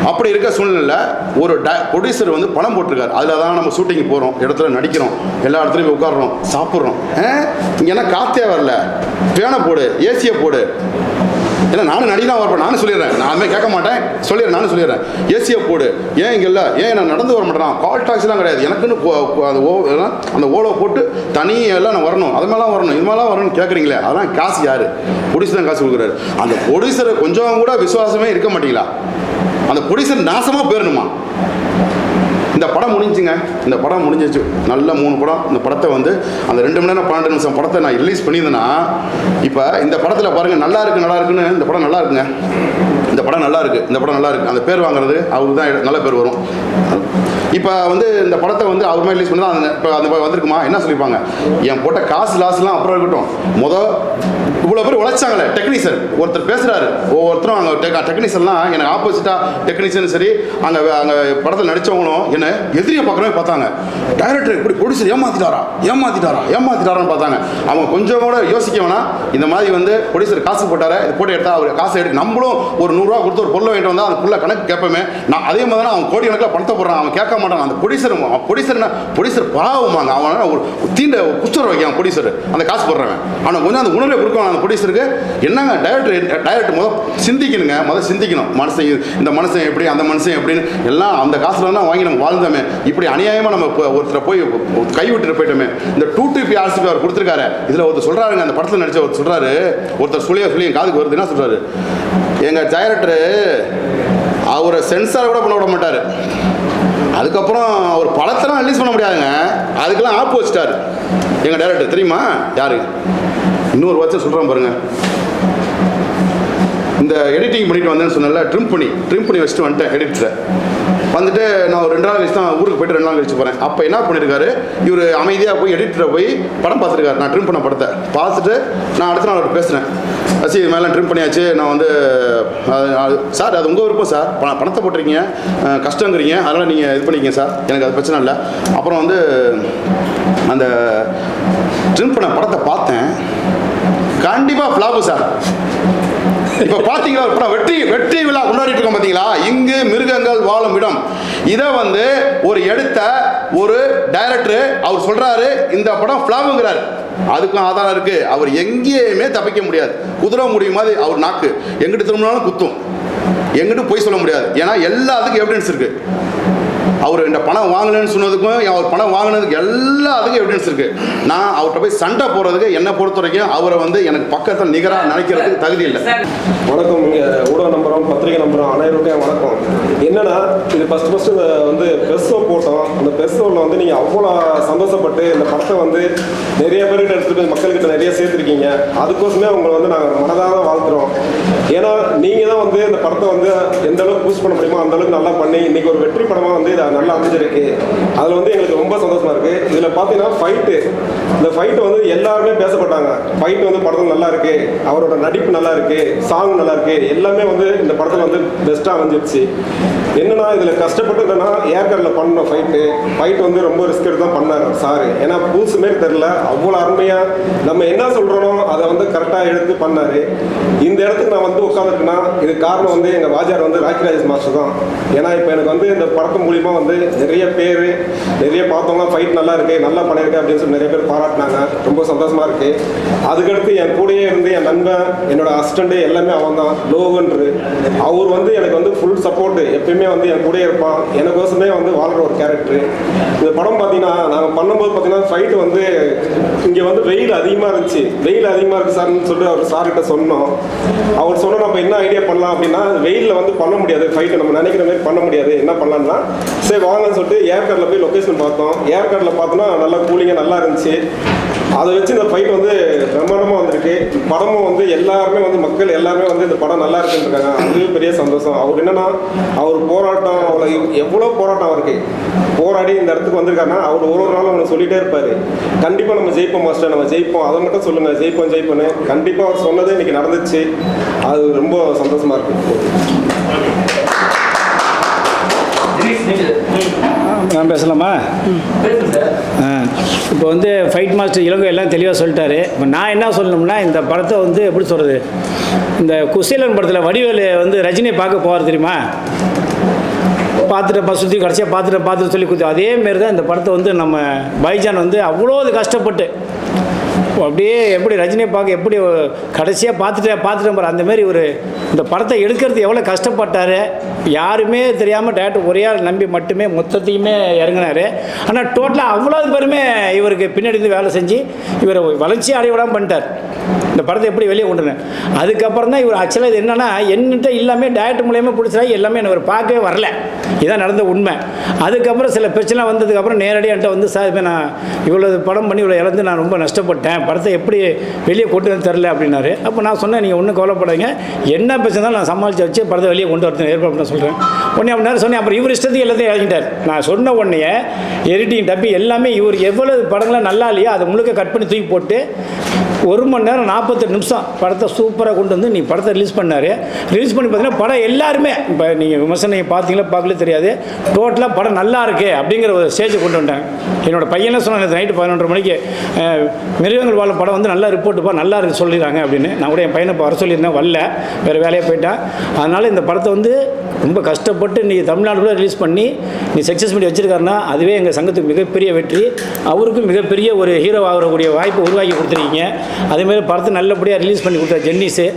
அப்படி இருக்க சூழ்நிலையில் ஒரு ப்ரொடியூசர் வந்து பணம் போட்டிருக்காரு. அதில் தான் நம்ம ஷூட்டிங் போகிறோம், இடத்துல நடிக்கிறோம், எல்லா இடத்துலையும் போய் உட்காடுறோம், சாப்பிட்றோம். இங்கே என்ன காற்றே வரல, ஃபேனை போடு, ஏசியை போடு. ஏன்னா நானும் நடிகை வரப்போ நானும் சொல்லிடுறேன், நானுமே கேட்க மாட்டேன், நானும் சொல்லிடுறேன், ஏசியை போடு. ஏன் இங்கே இல்லை, ஏன் நான் நடந்து வர மாட்டேன், கால் டாக்ஸிலாம் கிடையாது, எனக்குன்னு அந்த ஓலோ போட்டு தனியெல்லாம் நான் வரணும், அது மாதிரிலாம் வரணும், இது மாதிரிலாம் வரணும்னு கேட்குறீங்களே, அதெல்லாம் காசு யார், ப்ரொடியூசர் தான் காசு கொடுக்குறாரு. அந்த ப்ரொடியூசரை கொஞ்சம் கூட விசுவாசமே இருக்க மாட்டீங்களா, அந்த ப்ரொடியூசர் நாசமாக போயிடணுமா. இந்த படம் முடிஞ்சுங்க, இந்த படம் முடிஞ்சிச்சு, நல்ல 3 படம். இந்த படத்தை வந்து அந்த 2 மணி நேரம் 12 நிமிஷம் படத்தை நான் ரிலீஸ் பண்ணியிருந்தேன்னா, இப்போ இந்த படத்தில் பாருங்கள், நல்லா இருக்குன்னு இந்த படம் நல்லா இருக்குங்க, இந்த படம் நல்லா இருக்குது, அந்த பேர் வாங்குறது அவருக்கு தான் நல்ல பேர் வரும். இப்போ வந்து இந்த படத்தை வந்து அவர் மாதிரி ரிலீஸ் பண்ணி தான் இப்போ அந்த வந்திருக்குமா, என்ன சொல்லிப்பாங்க, என் போட்ட காசு லாஸ்லாம் அப்புறம் இருக்கட்டும். இவ்வளோ பேர் உழைச்சாங்களே, டெக்னீஷியன் ஒருத்தர் பேசுகிறாரு, ஒவ்வொருத்தரும் அங்கே டெக்னீஷியன்லாம் எனக்கு ஆப்போசிட்டாக டெக்னீஷியன் சரி, அங்கே படத்தில் நடித்தவங்களும் என்ன எதிரியை பார்க்குறவங்க பார்த்தாங்க, டைரக்டர் இப்படி ப்ரொடியூசர் ஏமாத்திட்டாரான்னு பார்த்தாங்க. அவங்க கொஞ்சம் கூட யோசிக்க வேணாம், இந்த மாதிரி வந்து ப்ரொடியூசர் காசு போட்டார், இது போட்டு எடுத்தால் அவர் காசு எடுத்து நம்மளும் ஒரு 100 ரூபா கொடுத்து ஒரு பொருளை வாங்கிட்டு வந்தால் அந்த ஃபுல்லாக கணக்கு கேட்போமே. நான் அதே மாதிரி தான் அவன் கோடி கணக்கில் பணத்தை போடுறான், அவன் கேட்க மாட்டான். அந்த ப்ரொடியூசர் பாவமாங்க, அவன் ஒரு தீண்ட குச்சர் வைக்கான் ப்ரொடியூசர், அந்த காசு போடுறவன் அவனை கொஞ்சம் அந்த உணர்வை கொடுக்கணும். அந்த ப்ரொடியூசருக்கு என்னங்க, டைரக்டர் முதல் சிந்திக்கணும், மனுஷன் இந்த மனுஷன் எப்படி, அந்த மனுஷன் எப்படின்னு எல்லாம் அந்த காசுல தான் வாங்கி நம்ம வாழ்ந்தோமே. இப்படி அநியாயமாக நம்ம ஒருத்தரை போய் கைவிட்டுட்டு போயிட்டோமே. இந்த 2TP RCP அவர் கொடுத்துருக்காரு. இதில் ஒருத்தர் சொல்கிறாருங்க, அந்த படத்தில் நடித்த ஒருத்தர் சொல்கிறாரு, ஒருத்தர் சொல்லி காதுக்கு வருது, என்ன சொல்கிறாரு, எங்கள் டைரக்டரு அவரை சென்சார் கூட பண்ண விட மாட்டார். அதுக்கப்புறம் அவர் படத்தெல்லாம் ரிலீஸ் பண்ண முடியாதுங்க, அதுக்கெல்லாம் ஆப்பு வச்சிட்டாரு எங்கள் டைரக்டர். தெரியுமா யாரு? இன்னொரு வாட்சம் சொல்கிறேன் பாருங்க. இந்த எடிட்டிங் பண்ணிட்டு வந்தேன்னு சொன்னல, ட்ரிம் பண்ணி வச்சுட்டு வந்துட்டேன் எடிட்டரை. வந்துட்டு நான் ஒரு 2 நாள் கழிச்சு தான் ஊருக்கு போயிட்டு 2 நாள் கழிச்சு போகிறேன். அப்போ என்ன பண்ணியிருக்காரு, இவர் அமைதியாக போய் எடிட்டரை போய் படம் பார்த்துருக்காரு. நான் ட்ரிம் பண்ண படத்தை பார்த்துட்டு நான் அடுத்த நாள் அவர் பேசுகிறேன். இது மேலே ட்ரிம் பண்ணியாச்சு, நான் வந்து சார் அது உங்கள் விருப்பம் சார், பணத்தை போட்டிருக்கீங்க, கஷ்டங்கிறீங்க, அதனால் நீங்கள் இது பண்ணிக்கங்க சார், எனக்கு அது பிரச்சனை இல்லை. அப்புறம் வந்து அந்த ட்ரிம் பண்ண படத்தை பார்த்தேன், கண்டிப்பாக ஃப்ளாப்பு சார். இப்போ பார்த்தீங்களா ஒரு படம் வெற்றி விழா கொண்டாடிட்டு இருக்கோம் பார்த்தீங்களா, இங்கு மிருகங்கள் வாழும் இடம். இதை வந்து ஒரு எடுத்த ஒரு டைரக்டர் அவர் சொல்றாரு இந்த படம் ஃப்ளாப்புங்கிறார். அதுக்கும் ஆதாரம் இருக்கு. அவர் எங்கேயுமே தப்பிக்க முடியாது. குதிரை முடியும் மாதிரி அவர் நாக்கு எங்கிட்ட திரும்பினாலும் குத்தும், எங்கிட்ட போய் சொல்ல முடியாது. ஏன்னா எல்லாத்துக்கும் எவிடன்ஸ் இருக்கு. அவர் இந்த பணம் வாங்கலன்னு சொன்னதுக்கும் அவர் பணம் வாங்கினதுக்கு எல்லாத்துக்கும் எவிடன்ஸ் இருக்கு. நான் அவர்கிட்ட போய் சண்டை போடுறதுக்கு என்னை பொறுத்த வரைக்கும் அவரை வந்து எனக்கு பக்கத்தில் நிகராக நினைக்கிறதுக்கு தகுதி இல்லை. வணக்கம். இங்கே ஊடக நம்பரும் பத்திரிகை நம்பரும் அனைவருக்கும் வணக்கம். என்னன்னா இது ஃபர்ஸ்ட் வந்து பெர்ஸ் ஷோ போட்டோம். அந்த பெர்ஸ் ஷோவில் வந்து நீங்கள் அவ்வளோ சந்தோஷப்பட்டு இந்த படத்தை வந்து நிறைய பேர்கிட்ட எடுத்துகிட்டு போய் மக்கள்கிட்ட நிறைய சேர்த்துருக்கீங்க. அதுக்கோசமே உங்களை வந்து நாங்கள் மனதாக வாழ்த்துறோம். ஏன்னா நீங்கள் தான் வந்து இந்த படத்தை வந்து எந்த அளவுக்கு பூஸ்ட் பண்ண முடியுமோ அந்த அளவுக்கு நல்லா பண்ணி இன்னைக்கு ஒரு வெற்றி படமாக வந்து இதை நல்லா அமைஞ்சிருக்கு. அதில் வந்து எங்களுக்கு ரொம்ப சந்தோஷமா இருக்கு. இதில் பார்த்தீங்கன்னா இந்த ஃபைட்டு வந்து எல்லாருமே பேசப்பட்டாங்க. ஃபைட்டு வந்து படத்தில் நல்லா இருக்கு, அவரோட நடிப்பு நல்லா இருக்கு, சாங் நல்லா இருக்கு, எல்லாமே வந்து இந்த படத்தில் வந்து பெஸ்ட்டாக அமைஞ்சிருச்சு. என்னன்னா இதில் கஷ்டப்பட்டு என்னன்னா ஏர்கார்டில் பண்ண ஃபைட்டு வந்து ரொம்ப ரிஸ்க் எடுத்து தான் பண்ணார் சார். ஏன்னா புதுசு மாரி தெரில, அவ்வளோ அருமையாக நம்ம என்ன சொல்கிறோம் அதை வந்து கரெக்டாக எடுத்து பண்ணார். இந்த இடத்துக்கு நான் வந்து உட்காந்துருக்கேன்னா இது காரணம் வந்து எங்கள் வாஜார் வந்து ராக்கிராஜ் மாஸ்டர் தான். ஏன்னா இப்போ எனக்கு வந்து இந்த படத்து மூலிமா வந்து நிறைய பேர் நிறைய பார்த்தவங்க ஃபைட் நல்லா இருக்கு, நல்லா பண்ணியிருக்கேன் அப்படின்னு சொல்லி நிறைய பேர் பாராட்டினாங்க. ரொம்ப சந்தோஷமா இருக்கு. அதுக்கடுத்து என் கூடயே இருந்து என் நண்பன் என்னோட அசிஸ்டண்ட் எல்லாமே அவன் தான், லோகன்று. அவர் வந்து எனக்கு வந்து ஃபுல் சப்போர்ட், எப்பயுமே வந்து என் கூடயே இருப்பான். எனக்கோசமே வந்து வாழ்கிற ஒரு கேரக்டர். இந்த படம் பார்த்தீங்கன்னா நாங்கள் பண்ணும்போது பார்த்தீங்கன்னா ஃபைட்டு வந்து இங்கே வந்து வெயில் அதிகமாக இருந்துச்சு. வெயில் அதிகமாக இருக்கு சார்னு சொல்லிட்டு அவர் சார்கிட்ட சொன்னோம். அவர் சொன்ன நம்ம என்ன ஐடியா பண்ணலாம் அப்படின்னா, வெயிலில் வந்து பண்ண முடியாது ஃபைட்டு, நம்ம நினைக்கிற மாதிரி பண்ண முடியாது, என்ன பண்ணலாம்னா சரி வாங்கன்னு சொல்லிட்டு ஏர்கார்டில் போய் லொக்கேஷன் பார்த்தோம். ஏர்கார்டில் பார்த்தோன்னா நல்லா கூலிங்காக நல்லா இருந்துச்சு. அதை வச்சு இந்த ஃபைட் வந்து பிரம்மாண்டமாக வந்திருக்கு. படமும் வந்து எல்லாருமே வந்து மக்கள் எல்லாருமே வந்து இந்த படம் நல்லா இருக்குன்னு இருக்காங்க. அதுவே பெரிய சந்தோஷம். அவர் என்னன்னா அவர் போராட்டம், அவ்வளோ எவ்வளோ போராட்டம் அவருக்கு போராடி இந்த இடத்துக்கு வந்திருக்காருன்னா அவர் ஒரு நாள் அவங்க சொல்லிட்டே இருப்பார், கண்டிப்பாக நம்ம ஜெயிப்போம் மாஸ்டர், நம்ம ஜெயிப்போம், அதை மட்டும் சொல்லுங்கள், ஜெயிப்போன்னு கண்டிப்பாக அவர் சொன்னதே இன்னைக்கு நடந்துச்சு. அது ரொம்ப சந்தோஷமா இருக்கு. நான் பேசலாமா? இப்போ வந்து ஃபைட் மாஸ்டர் இளங்கோ எல்லாம் தெளிவாக சொல்லிட்டாரு. இப்போ நான் என்ன சொல்லணும்னா, இந்த படத்தை வந்து எப்படி சொல்கிறது, இந்த குசேலன் படத்தில் வடிவேலு வந்து ரஜினியை பார்க்க போவார் தெரியுமா, பார்த்துட்டு சுற்றி கடைசியாக பார்த்துட்டு சொல்லி கொடுத்து, அதேமாரி தான் இந்த படத்தை வந்து நம்ம பைஜான் வந்து அவ்வளோ கஷ்டப்பட்டு அப்படியே எப்படி ரஜினியை பார்க்க எப்படி கடைசியாக பார்த்துட்டேன் பாரு அந்தமாரி ஒரு இந்த படத்தை எடுக்கிறது எவ்வளோ கஷ்டப்பட்டார். யாருமே தெரியாமல் டேரக்டர் ஒரே ஆள் நம்பி மட்டுமே மொத்தத்தையுமே இறங்கினார். ஆனால் டோட்டலாக அவ்வளோ பேருமே இவருக்கு பின்னாடி இருந்து வேலை செஞ்சு இவரை வளர்ச்சி அடைய விடாமல் பண்ணிட்டார். இந்த படத்தை எப்படி வெளியே கொண்டு வந்தேன். அதுக்கப்புறம் தான் இவர் ஆக்சுவலாக இது என்னென்னா என்கிட்ட எல்லாமே டேரக்டர் மூலியமாக பிடிச்சா எல்லாமே எனக்கு ஒரு பார்க்கவே வரல. இதான் நடந்த உண்மை. அதுக்கப்புறம் சில பிரச்சனை வந்ததுக்கப்புறம் நேரடியாக என்கிட்ட வந்து சார் இப்போ நான் இவ்வளோ படம் பண்ணி இவ்வளோ இழந்து நான் ரொம்ப நஷ்டப்பட்டேன், படத்தை எப்படி வெளியே கொண்டு வந்து தரல அப்படின்னாரு. அப்போ நான் சொன்னேன் நீங்கள் ஒன்றும் கவலைப்படாதீங்க, என்ன பிரச்சனை நான் சமாளித்து வச்சு படத்தை வெளியே கொண்டு வரது ஏற்பாடு பண்ண சொல்கிறேன். உடனே அப்படி நேரம் சொன்னேன். அப்புறம் இவர் இஷ்டத்துக்கு எல்லாத்தையும் இறங்கிட்டார். நான் சொன்ன உடனே எடிட்டிங் டப்பி எல்லாமே இவர் எவ்வளவு படங்கள்லாம் நல்லா இல்லையோ அதை முழுக்க கட் பண்ணி தூக்கி போட்டு 1 மணி நேரம் 48 நிமிஷம் படத்தை சூப்பராக கொண்டு வந்து நீ படத்தை ரிலீஸ் பண்ணார். ரிலீஸ் பண்ணி பார்த்தீங்கன்னா படம் எல்லாருமே இப்போ நீங்கள் விமர்சனம் பார்த்தீங்களா பார்க்கல தெரியாது, டோட்டலாக படம் நல்லா இருக்கு அப்படிங்கிற ஒரு ஸ்டேஜை கொண்டு வந்துட்டாங்க. என்னோடய பையனை சொன்னாங்க நைட்டு 11:30 மணிக்கு மிருகங்கள் வாழும் படம் வந்து நல்லா ரிப்போர்ட்டுப்பா நல்லா இருக்கு சொல்லிடுறாங்க அப்படின்னு. நான் கூட என் பையனை இப்போ வர சொல்லியிருந்தேன், வரல, வேறு வேலையை போயிட்டேன். அதனால் இந்த படத்தை வந்து ரொம்ப கஷ்டப்பட்டு நீ தமிழ்நாடுக்குள்ளே ரிலீஸ் பண்ணி நீ சக்ஸஸ் பண்ணி வச்சுருக்காருன்னா அதுவே எங்கள் சங்கத்துக்கு மிகப்பெரிய வெற்றி. அவருக்கும் மிகப்பெரிய ஒரு ஹீரோ ஆகக்கூடிய வாய்ப்பு உருவாக்கி கொடுத்துருக்கீங்க. அதேமாதிரி படத்தை நல்லபடியாக ரிலீஸ் பண்ணி கொடுத்த ஜென்னிஸு.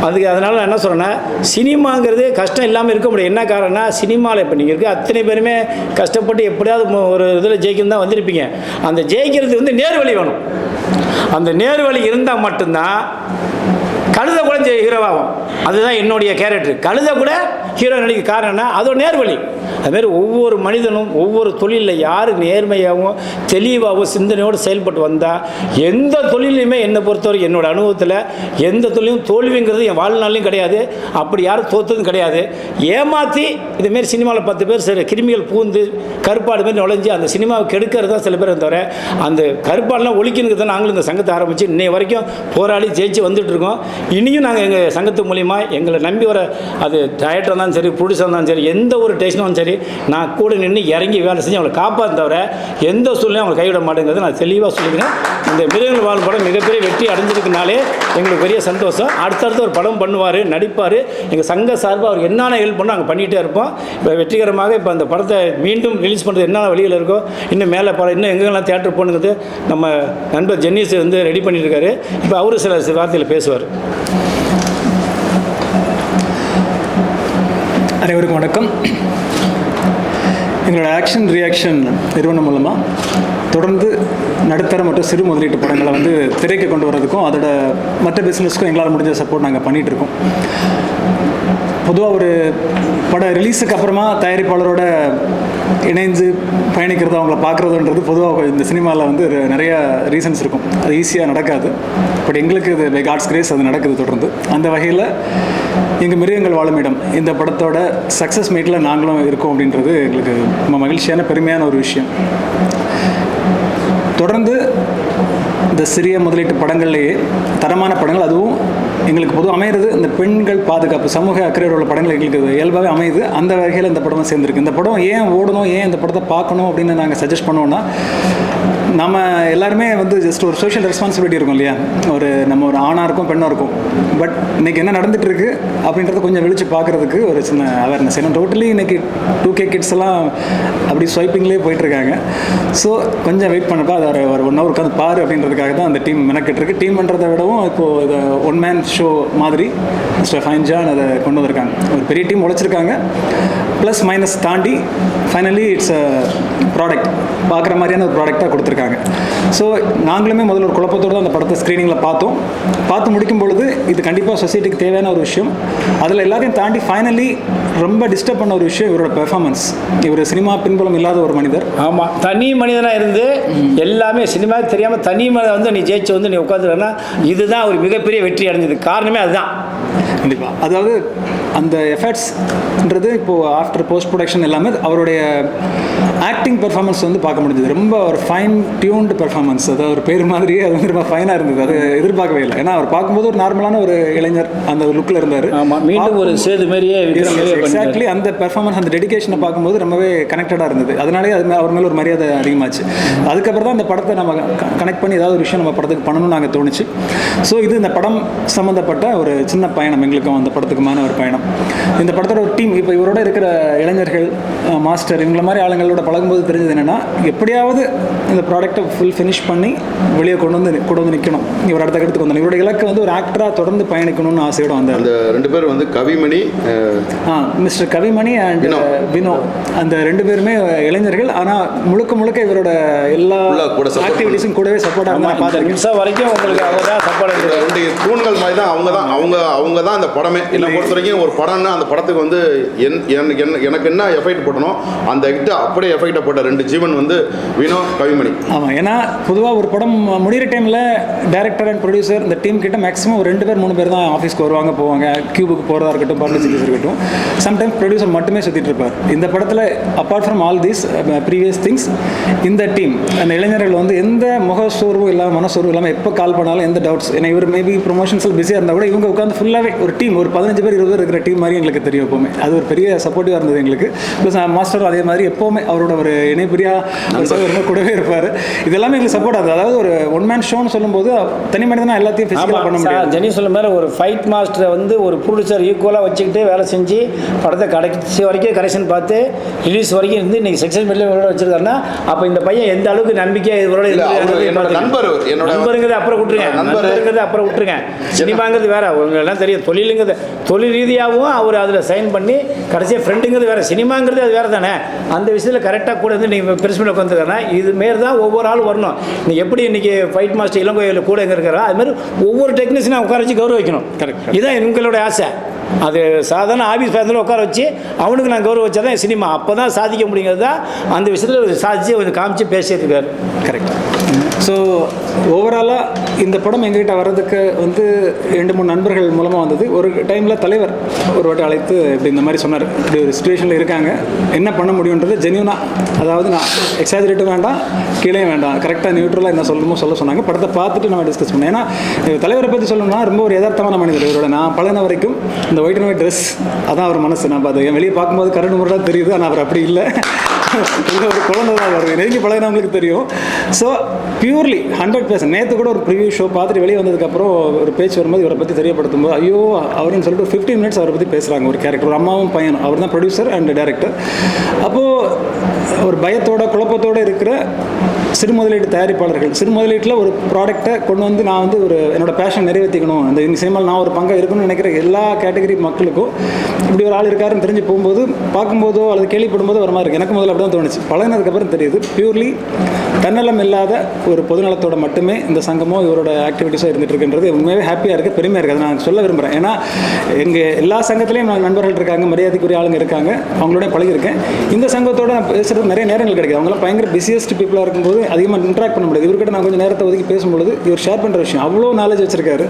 அதனால் நான் என்ன சொல்கிறேன்னா, சினிமாங்கிறது கஷ்டம் இல்லாமல் இருக்க முடியும். என்ன காரணம்னா சினிமாவில் இப்போ நீங்கள் இருக்க அத்தனை பேருமே கஷ்டப்பட்டு எப்படியாவது ஒரு இதில் ஜெயிக்கணும் தான் வந்திருப்பீங்க. அந்த ஜெயிக்கிறது வந்து நேர்வழி வேணும். அந்த நேர்வழி இருந்தால் மட்டும்தான் கழுதை கூட ஹீரோவாகும். அதுதான் என்னுடைய கேரக்டர். கழுதை கூட ஹீரோ நடிக்க காரணம்னா அதோட நேர்வழி. அதுமாதிரி ஒவ்வொரு மனிதனும் ஒவ்வொரு தொழிலில் யார் நேர்மையாகவும் தெளிவாகவும் சிந்தனையோடு செயல்பட்டு வந்தால் எந்த தொழிலையுமே என்னை பொறுத்தவரைக்கும் என்னோடய அனுபவத்தில் எந்த தொழிலும் தோல்விங்கிறது என் வாழ்நாளையும் கிடையாது. அப்படி யாரும் தோற்றதும் கிடையாது. ஏமாற்றி இதுமாரி சினிமாவில் 10 பேர் சில கிருமிகள் பூந்து கருப்பாடு மாரி நுழைஞ்சு அந்த சினிமாவை கெடுக்கிறது தான் சில பேர் தவிர அந்த கருப்பாடெலாம் ஒழிக்கணுங்கிறது தான் நாங்களும் இந்த சங்கத்தை ஆரம்பித்து இன்னைய வரைக்கும் போராடி ஜெயிச்சு வந்துட்டுருக்கோம். இனியும் நாங்கள் எங்கள் சங்கத்து மூலிமா எங்களை நம்பி வர அது டைரக்டர் இருந்தாலும் சரி, ப்ரொடியூசர் இருந்தாலும் சரி, எந்த ஒரு டெக்னிஷனும் சரி, நான் கூட நின்று இறங்கி வேலை செஞ்சு அவங்களை காப்பாற்ற தவிர எந்த சூழ்நிலையும் அவங்களை கைவிட மாட்டேங்கிறது நான் தெளிவாக சொல்லிக்கிறேன். இந்த மிருகங்கள் வாழும் படம் மிகப்பெரிய வெற்றி அடைஞ்சிருக்குனாலே எங்களுக்கு பெரிய சந்தோஷம். அடுத்தடுத்து ஒரு படம் பண்ணுவார், நடிப்பார். எங்கள் சங்க சார்பாக அவர் என்னென்ன ஹெல்ப் பண்ணோம் நாங்கள் பண்ணிகிட்டே இருப்போம். இப்போ வெற்றிகரமாக இப்போ அந்த படத்தை மீண்டும் ரிலீஸ் பண்ணுறது என்னென்ன வழியில் இருக்கோ, இன்னும் மேலே படம் இன்னும் எங்கெல்லாம் தியேட்டர் போகணுங்கிறது நம்ம நண்பர் ஜென்னிஸ் வந்து ரெடி பண்ணிட்டு இருக்காரு. இப்போ அவரு சில வார்த்தையில் பேசுவார். அனைவருக்கும் வணக்கம். எங்களோட ஆக்ஷன் ரியாக்ஷன் நிறுவனம் மூலமாக தொடர்ந்து நடுத்தர மற்றும் சிறு முதலீட்டு படங்களை வந்து திரைக்கு கொண்டு வரதுக்கும் அதோட மற்ற பிஸ்னஸ்க்கும் எங்களால் முடிஞ்ச சப்போர்ட் நாங்கள் பண்ணிகிட்ருக்கோம். பொதுவாக ஒரு படம் ரிலீஸுக்கு அப்புறமா தயாரிப்பாளரோட இணைந்து பயணிக்கிறது, அவங்கள பார்க்குறதுன்றது பொதுவாக இந்த சினிமாவில் வந்து நிறைய ரீசன்ஸ் இருக்கும். அது ஈஸியாக நடக்காது. பட் எங்களுக்கு இது பை காட்ஸ் கிரேஸ் அது நடக்குது தொடர்ந்து. அந்த வகையில் எங்கள் மிருகங்கள் வாழும் இடம் இந்த படத்தோட சக்ஸஸ் மீட்டில் நாங்களும் இருக்கோம் அப்படின்றது எங்களுக்கு ரொம்ப மகிழ்ச்சியான பெருமையான ஒரு விஷயம். தொடர்ந்து இந்த சிறிய முதலீட்டு படங்கள்லேயே தரமான படங்கள், அதுவும் எங்களுக்கு பொதுவாக அமையிறது இந்த பெண்கள் பாதுகாப்பு சமூக அக்கறையோட உள்ள படங்கள் எங்களுக்கு இயல்பாகவே அமையுது. அந்த வகையில் இந்த படமும் சேர்ந்துருக்கு. இந்த படம் ஏன் ஓடணும், ஏன் இந்த படத்தை பார்க்கணும் அப்படின்னு நாங்கள் சஜஸ்ட் பண்ணுவோன்னா, நம்ம எல்லாருமே வந்து ஜஸ்ட் ஒரு சோஷியல் ரெஸ்பான்சிபிலிட்டி இருக்கும் இல்லையா, நம்ம ஒரு ஆணாக இருக்கும் பெண்ணாக இருக்கும். பட் இன்றைக்கி என்ன நடந்துகிட்டு இருக்குது அப்படின்றத கொஞ்சம் வெளிச்சு பார்க்குறதுக்கு ஒரு சின்ன அவேர்னஸ். ஏன்னா டோட்டலி இன்றைக்கி 2K கிட்ஸ் எல்லாம் அப்படி ஸ்வைப்பிங்லேயே போயிட்டுருக்காங்க. ஸோ கொஞ்சம் வெயிட் பண்ணப்போ அதை ஒரு 1 hour உட்காந்து பாரு அப்படின்றதுக்காக தான் அந்த டீம் மெனக்கிட்டுருக்கு. டீம் பண்ணுறதை விடவும் இப்போது இதை ஒன் மேன் ஷோ மாதிரி மிஸ்டர் ஃபைன் ஜான் அதை கொண்டு வந்திருக்காங்க. ஒரு பெரிய டீம் உழைச்சிருக்காங்க. ப்ளஸ் மைனஸ் தாண்டி ஃபைனலி இட்ஸ் அ ப்ராடக்ட், பார்க்குற மாதிரியான ஒரு ப்ராடக்டாக கொடுத்துருக்காங்க. ஸோ நாங்களுமே முதல்ல ஒரு குழப்பத்தோடு தான் அந்த படத்தை ஸ்க்ரீனிங்கில் பார்த்து முடிக்கும் பொழுது இது கண்டிப்பாக சொசைட்டிக்கு தேவையான ஒரு விஷயம். அதில் எல்லாத்தையும் தாண்டி ஃபைனலி ரொம்ப டிஸ்டர்ப் பண்ண ஒரு விஷயம் இவரோட பெர்ஃபார்மன்ஸ். இவர் சினிமா பின்புலம் இல்லாத ஒரு மனிதர். ஆமாம், தனி மனிதனாக இருந்து எல்லாமே சினிமா தெரியாமல் தனி மனிதன் வந்து நீ ஜெயிச்சு வந்து நீ உட்காந்துருன்னா இதுதான் ஒரு மிகப்பெரிய வெற்றி அடைஞ்சது. காரணமே அதுதான். கண்டிப்பாக. அதாவது அந்த எஃபர்ட்ஸ்ன்றது இப்போது ஆஃப்டர் போஸ்ட் ப்ரொடக்ஷன் எல்லாமே அவருடைய ஆக்டிங் பெர்ஃபார்மன்ஸ் வந்து பார்க்க முடிஞ்சது. ரொம்ப ஒரு ஃபைன் டியூன்டு பெர்ஃபார்மன்ஸ். அதாவது ஒரு பேர் மாதிரியே அது வந்து ரொம்ப ஃபைனாக இருந்தது. அது எதிர்பார்க்கவே இல்லை. ஏன்னா அவர் பார்க்கும்போது ஒரு நார்மலான ஒரு இளைஞர் அந்த ஒரு லுக்கில் இருந்தார். ஆமாம், மீண்டும் ஒரு சேது மாதிரியே எக்ஸாக்ட்லி அந்த பெர்ஃபார்மன்ஸ் அந்த டெடிகேஷனை பார்க்கும்போது ரொம்பவே கனெக்டடாக இருந்தது. அதனாலே அது அவர் மேலே ஒரு மரியாதை அதிகமாச்சு. அதுக்கப்புறம் தான் இந்த படத்தை நம்ம கனெக்ட் பண்ணி ஏதாவது ஒரு விஷயம் நம்ம படத்துக்கு பண்ணணும்னு நாங்கள் தோணுச்சு. ஸோ இது இந்த படம் சம்மந்தப்பட்ட ஒரு சின்ன பயணம், எங்களுக்கும் அந்த படத்துக்குமான ஒரு பயணம். இந்த படத்தோட ஒரு டீம் இப்போ இவரோட இருக்கிற இளைஞர்கள், மாஸ்டர், இவங்கள மாதிரி ஆளுங்களோட பழகும்போது தெரிஞ்சது என்னென்னா, எப்படியாவது இந்த ப்ராடக்ட்டை ஃபுல் ஃபினிஷ் பண்ணி வெளியே கொண்டு வந்து நிற்கணும். இவர் அடுத்த கட்டத்துக்கு வந்தோம். இவரோட இலக்கு வந்து ஒரு ஆக்டராக தொடர்ந்து பயணிக்கணும்னு ஆசையோடு வந்தார். அந்த 2 பேர் வந்து கவிமணி, மிஸ்டர் கவிமணி அண்ட் வினோ. அந்த 2 பேருமே இளைஞர்கள். ஆனால் முழுக்க இவரோட எல்லா ஆக்டிவிட்டிஸும் கூடவே சப்போர்ட்டாக இருந்தால் பார்த்துருக்கேன் வரைக்கும் உங்களுக்கு அவங்க தான் சப்போர்ட். 2 தூண்கள் மாதிரி தான் அவங்க தான் இந்த படமே. என்னை பொறுத்த வரைக்கும் ஒரு படம்னா அந்த படத்துக்கு வந்து எனக்கு என்ன எஃபெக்ட் போட்டனோ அந்த அப்படியே எஃபெக்டை போட்ட 2 ஜீவன் வந்து வினோ, கவிமணி. ஆமாம், ஏன்னா பொதுவாக ஒரு படம் முடிகிற டைமில் டைரக்டர் அண்ட் ப்ரொடியூசர் இந்த டீம் கிட்ட மேக்ஸிமம் ஒரு 2 பேர் 3 பேர் தான் ஆஃபீஸ்க்கு வருவாங்க போவாங்க. கியூபுக்கு போகிறதா இருக்கட்டும், பப்ளிசிட்டிஸ் இருக்கட்டும். சம்டைம்ஸ் ப்ரொடியூசர் மட்டுமே சுற்றிட்டு இருப்பார். இந்த படத்தில் apart from all these previous things, இந்த டீம் அந்த இளைஞர்கள் வந்து எந்த முகசோர்வும் இல்லாமல் மனசோர்வும் இல்லாமல் எப்போ கால் பண்ணாலும் எந்த டவுட்ஸ், ஏன்னா இவர் மேபி ப்ரொமோஷன்ஸில் பிஸியாக இருந்தால் கூட இவங்க உட்காந்து ஃபுல்லாகவே ஒரு டீம், ஒரு 15 பேர் 20 பேர் இருக்கிற டீம் மாதிரி எங்களுக்கு தெரியும் எப்போவுமே. அது ஒரு பெரிய சப்போர்ட்டிவாக இருந்தது எங்களுக்கு. ப்ளஸ் மாஸ்டர் அதே மாதிரி எப்போவுமே அவரோட ஒரு இணைப்பிரியா ரொம்ப கூடவே இருப்பார். இதெல்லாமே எங்களுக்கு சப்போர்ட் ஆகுது. அதாவது ஒரு ஒன் மேன் ஷோன்னு சொல்லும்போது தனி மனிதனா எல்லாத்தையும் ஃபிசிக்கலாக பண்ண முடியும். ஜெனி சொல்ல மாதிரி ஒரு ஃபைட் மாஸ்டரை வந்து ஒரு ப்ரொடியூசர் ஈக்குவலாக வச்சுக்கிட்டு வேலை செஞ்சு படத்தை கடைசி வரைக்கும் கரெக்ஷன் பார்த்து ரிலீஸ் வரைக்கும் இருந்து இன்றைக்கி செக்ஷன் மில்லில் வச்சுருக்காருன்னா அப்போ இந்த பையன் எந்த அளவுக்கு நம்பிக்கையாக இவரோட நண்பருங்கிறது அப்புறம் விட்டுருங்க. சினிமாங்கிறது வேற, உங்களுக்கு எல்லாம் தெரியும். தொழில் ரீதியாகவும் அவர் அதில் சைன் பண்ணி கடைசியாக ஃப்ரெண்டுங்கிறது வேறு, சினிமாங்கிறது அது வேறு தானே. அந்த விஷயத்தில் கரெக்டாக கூட வந்து நீங்கள் பெருசுமையில் உட்காந்துருக்காருன்னா இதுமாரி தான் ஒவ்வொரு ஆளும் வரணும். நீ எப்படி இன்றைக்கி ஃபைட் மாஸ்டர் இளங்கோயில் கூட எங்கே இருக்கிறா அதுமாதிரி ஒவ்வொரு டெக்னீஷியனாக உட்கார வச்சு கௌரவிக்கணும். கரெக்ட், இதுதான் எங்களோட ஆசை. அது சாதாரண ஆஃபீஸ் பேரத்தில் உட்கார வச்சு அவனுக்கு நான் கௌரவம் வச்சா தான் சினிமா, அப்போ தான் சாதிக்க முடியுங்கிறது தான் அந்த விஷயத்தில் சாதிச்சு கொஞ்சம் காமிச்சு பேசிட்டு இருக்காரு. கரெக்ட். ஸோ ஓவராலாக இந்த படம் எங்ககிட்ட வர்றதுக்கு வந்து 2-3 நண்பர்கள் மூலமாக வந்தது. ஒரு டைமில் தலைவர் ஒரு வாட்டி அழைத்து இப்படி இந்த மாதிரி சொன்னார், இப்படி ஒரு சுச்சுவேஷனில் இருக்காங்க, என்ன பண்ண முடியுன்றது ஜென்யூனாக, அதாவது நான் எக்ஸாஜரேட்டும் வேண்டாம் கீழே வேண்டாம், கரெக்டாக நியூட்ரலாக என்ன சொல்லணுமோ சொல்ல சொன்னாங்க. படத்தை பார்த்துட்டு நம்ம டிஸ்கஸ் பண்ணோம். ஏன்னா தலைவரை பற்றி சொல்லணும்னா ரொம்ப ஒரு யதார்த்தமான மனிதர். இவரோட நான் பழகின வரைக்கும் இந்த ஒயிட் அண்ட் ஒயிட் ட்ரெஸ் அதான் அவர் மனசு. நான் பார்த்து வெளியே பார்க்கும்போது கரடு முறையாக தெரியுது, ஆனால் அவர் அப்படி இல்லை, ஒரு குழந்தை தான் வருவேன், நெருங்கி பழகினவங்களுக்கு தெரியும். So purely 100%. நேற்று கூட ஒரு ப்ரிவியூ ஷோ பார்த்துட்டு வெளியே வந்ததுக்கப்புறம் ஒரு பேச்சு வரும்போது இவரை பற்றி தெரியப்படுத்தும் போது ஐயோ அவருன்னு சொல்லிட்டு ஒரு 15 மினிட்ஸ் அவரை பற்றி பேசுகிறாங்க. ஒரு கேரக்டர், ஒரு அம்மாவும் பையனும், அவர் தான் ப்ரொடியூசர் அண்ட் டைரக்டர். அப்போது ஒரு பயத்தோட குழப்பத்தோடு இருக்கிற சிறு முதலீட்டு தயாரிப்பாளர்கள், சிறு முதலீட்டில் ஒரு ப்ராடக்ட்டை கொண்டு வந்து நான் வந்து ஒரு என்னோட பேஷன் நிறைவேற்றிக்கணும், அந்த சினிமாவில் நான் ஒரு பங்காக இருக்கணும்னு நினைக்கிற எல்லா கேட்டகரி மக்களுக்கும் இப்படி ஒரு ஆள் இருக்காருன்னு தெரிஞ்சு போகும்போது, பார்க்கும்போதோ அல்லது கேள்விப்படும்போதோ வர மாதிரி இருக்குது. எனக்கு முதல்ல அப்படி தான் தோணுச்சு. பழகினதுக்கப்புறம் தெரியுது பியூர்லி தன்னலம் இல்லாத ஒரு பொதுநலத்தோட மட்டுமே இந்த சங்கமோ இவரோட ஆக்டிவிட்டீஸாக இருந்துட்டு இருக்குன்றது உண்மையாகவே ஹாப்பியாக இருக்குது, பெருமையாக இருக்குது. அதை நான் சொல்ல விரும்புகிறேன். ஏன்னா எங்கள் எல்லா சங்கத்துலேயும் நண்பர்கள் இருக்காங்க, மரியாதைக்குரிய ஆளுங்க இருக்காங்க, அவங்களோட பழகிருக்கேன். இந்த சங்கத்தோட நான் பேசுகிறது நிறைய நேரங்கள் கிடைக்குது. அவங்களாம் பயங்கர பிஸியஸ்ட் பீப்புளாக இருக்கும்போது அதிகமாக இன்ட்ராக்ட் பண்ண முடியாது. இவர்கிட்ட நான் கொஞ்சம் நேரத்தை ஒதுக்கி பேசும்பொழுது இவர் ஷேர் பண்ணுற விஷயம் அவ்வளோ நாலேஜ் வச்சிருக்காரு.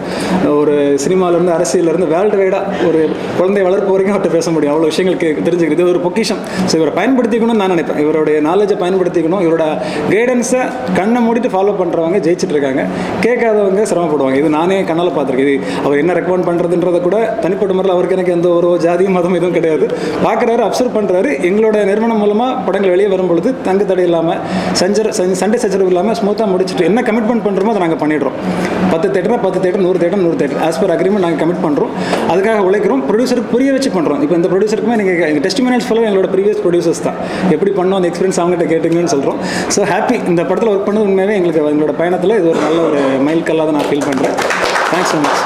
ஒரு சினிமாவிலேருந்து அரசியலேருந்து வேர்ல்டு வைடாக ஒரு குழந்தை வளர்ப்பு வரைக்கும் அவர்கிட்ட பேச முடியும். அவ்வளோ விஷயங்களுக்கு தெரிஞ்சுக்கிறது இது ஒரு பொக்கிஷம். ஸோ இவரை பயன்படுத்திக்கணும்னு நான் நினைப்பேன். இவருடைய நாலேஜை பயன்படுத்திக்கணும். இவரோட கைடன்ஸை கண்ணை மூடிட்டு ஃபாலோ பண்ணுறவங்க ஜெயிச்சிட்டு இருக்காங்க, கேட்காதவங்க சிரமப்படுவாங்க. இது நானே கண்ணால் பார்த்துருக்கேன். இது அவர் என்ன ரெக்கமெண்ட் பண்ணுறதுன்றதை கூட தனிப்பட்ட முறையில் அவருக்கு எனக்கு எந்த ஒரு ஜாதி மதம் எதுவும் கிடையாது. பார்க்குறாரு, அப்சர்வ் பண்ணுறாரு. எங்களோட நிறுவனம் மூலமாக படங்கள் வெளியே வரும்பொழுது தங்கு தடை இல்லாமல் சண்டை சச்சரவு இல்லாமல் ஸ்மூத்தாக முடிச்சுட்டு என்ன கமிட்மெண்ட் பண்ணுறோமோ அதை நாங்கள் பண்ணிடுறோம். 10 theatre 10 theatre 100 theatre 100 theatre as per agreement நாங்கள் கமிட் பண்ணுறோம். அதுக்காக உழைக்கிறோம். ப்ரொடியூசருக்கு புரிய வச்சு பண்ணுறோம். இப்போ இந்த ப்ரொடியூசருக்குமே நீங்கள் டெஸ்டிமோனியல்ஸ் ஃபுல்லாக எங்களோட ப்ரீவியஸ் ப்ரொடியூசர்ஸ் தான் எப்படி பண்ணோம் அந்த எக்ஸ்பீரியன்ஸ் அவங்ககிட்ட கேட்டிங்கன்னு சொல்கிறோம். So happy. இந்த படத்தில் ஒர்க் பண்ணது உண்மையாகவே எங்களுக்கு எங்களோட பயணத்தில் இது ஒரு நல்ல ஒரு மைல் கல்லாக நான் ஃபீல் பண்ணுறேன். Thanks so much.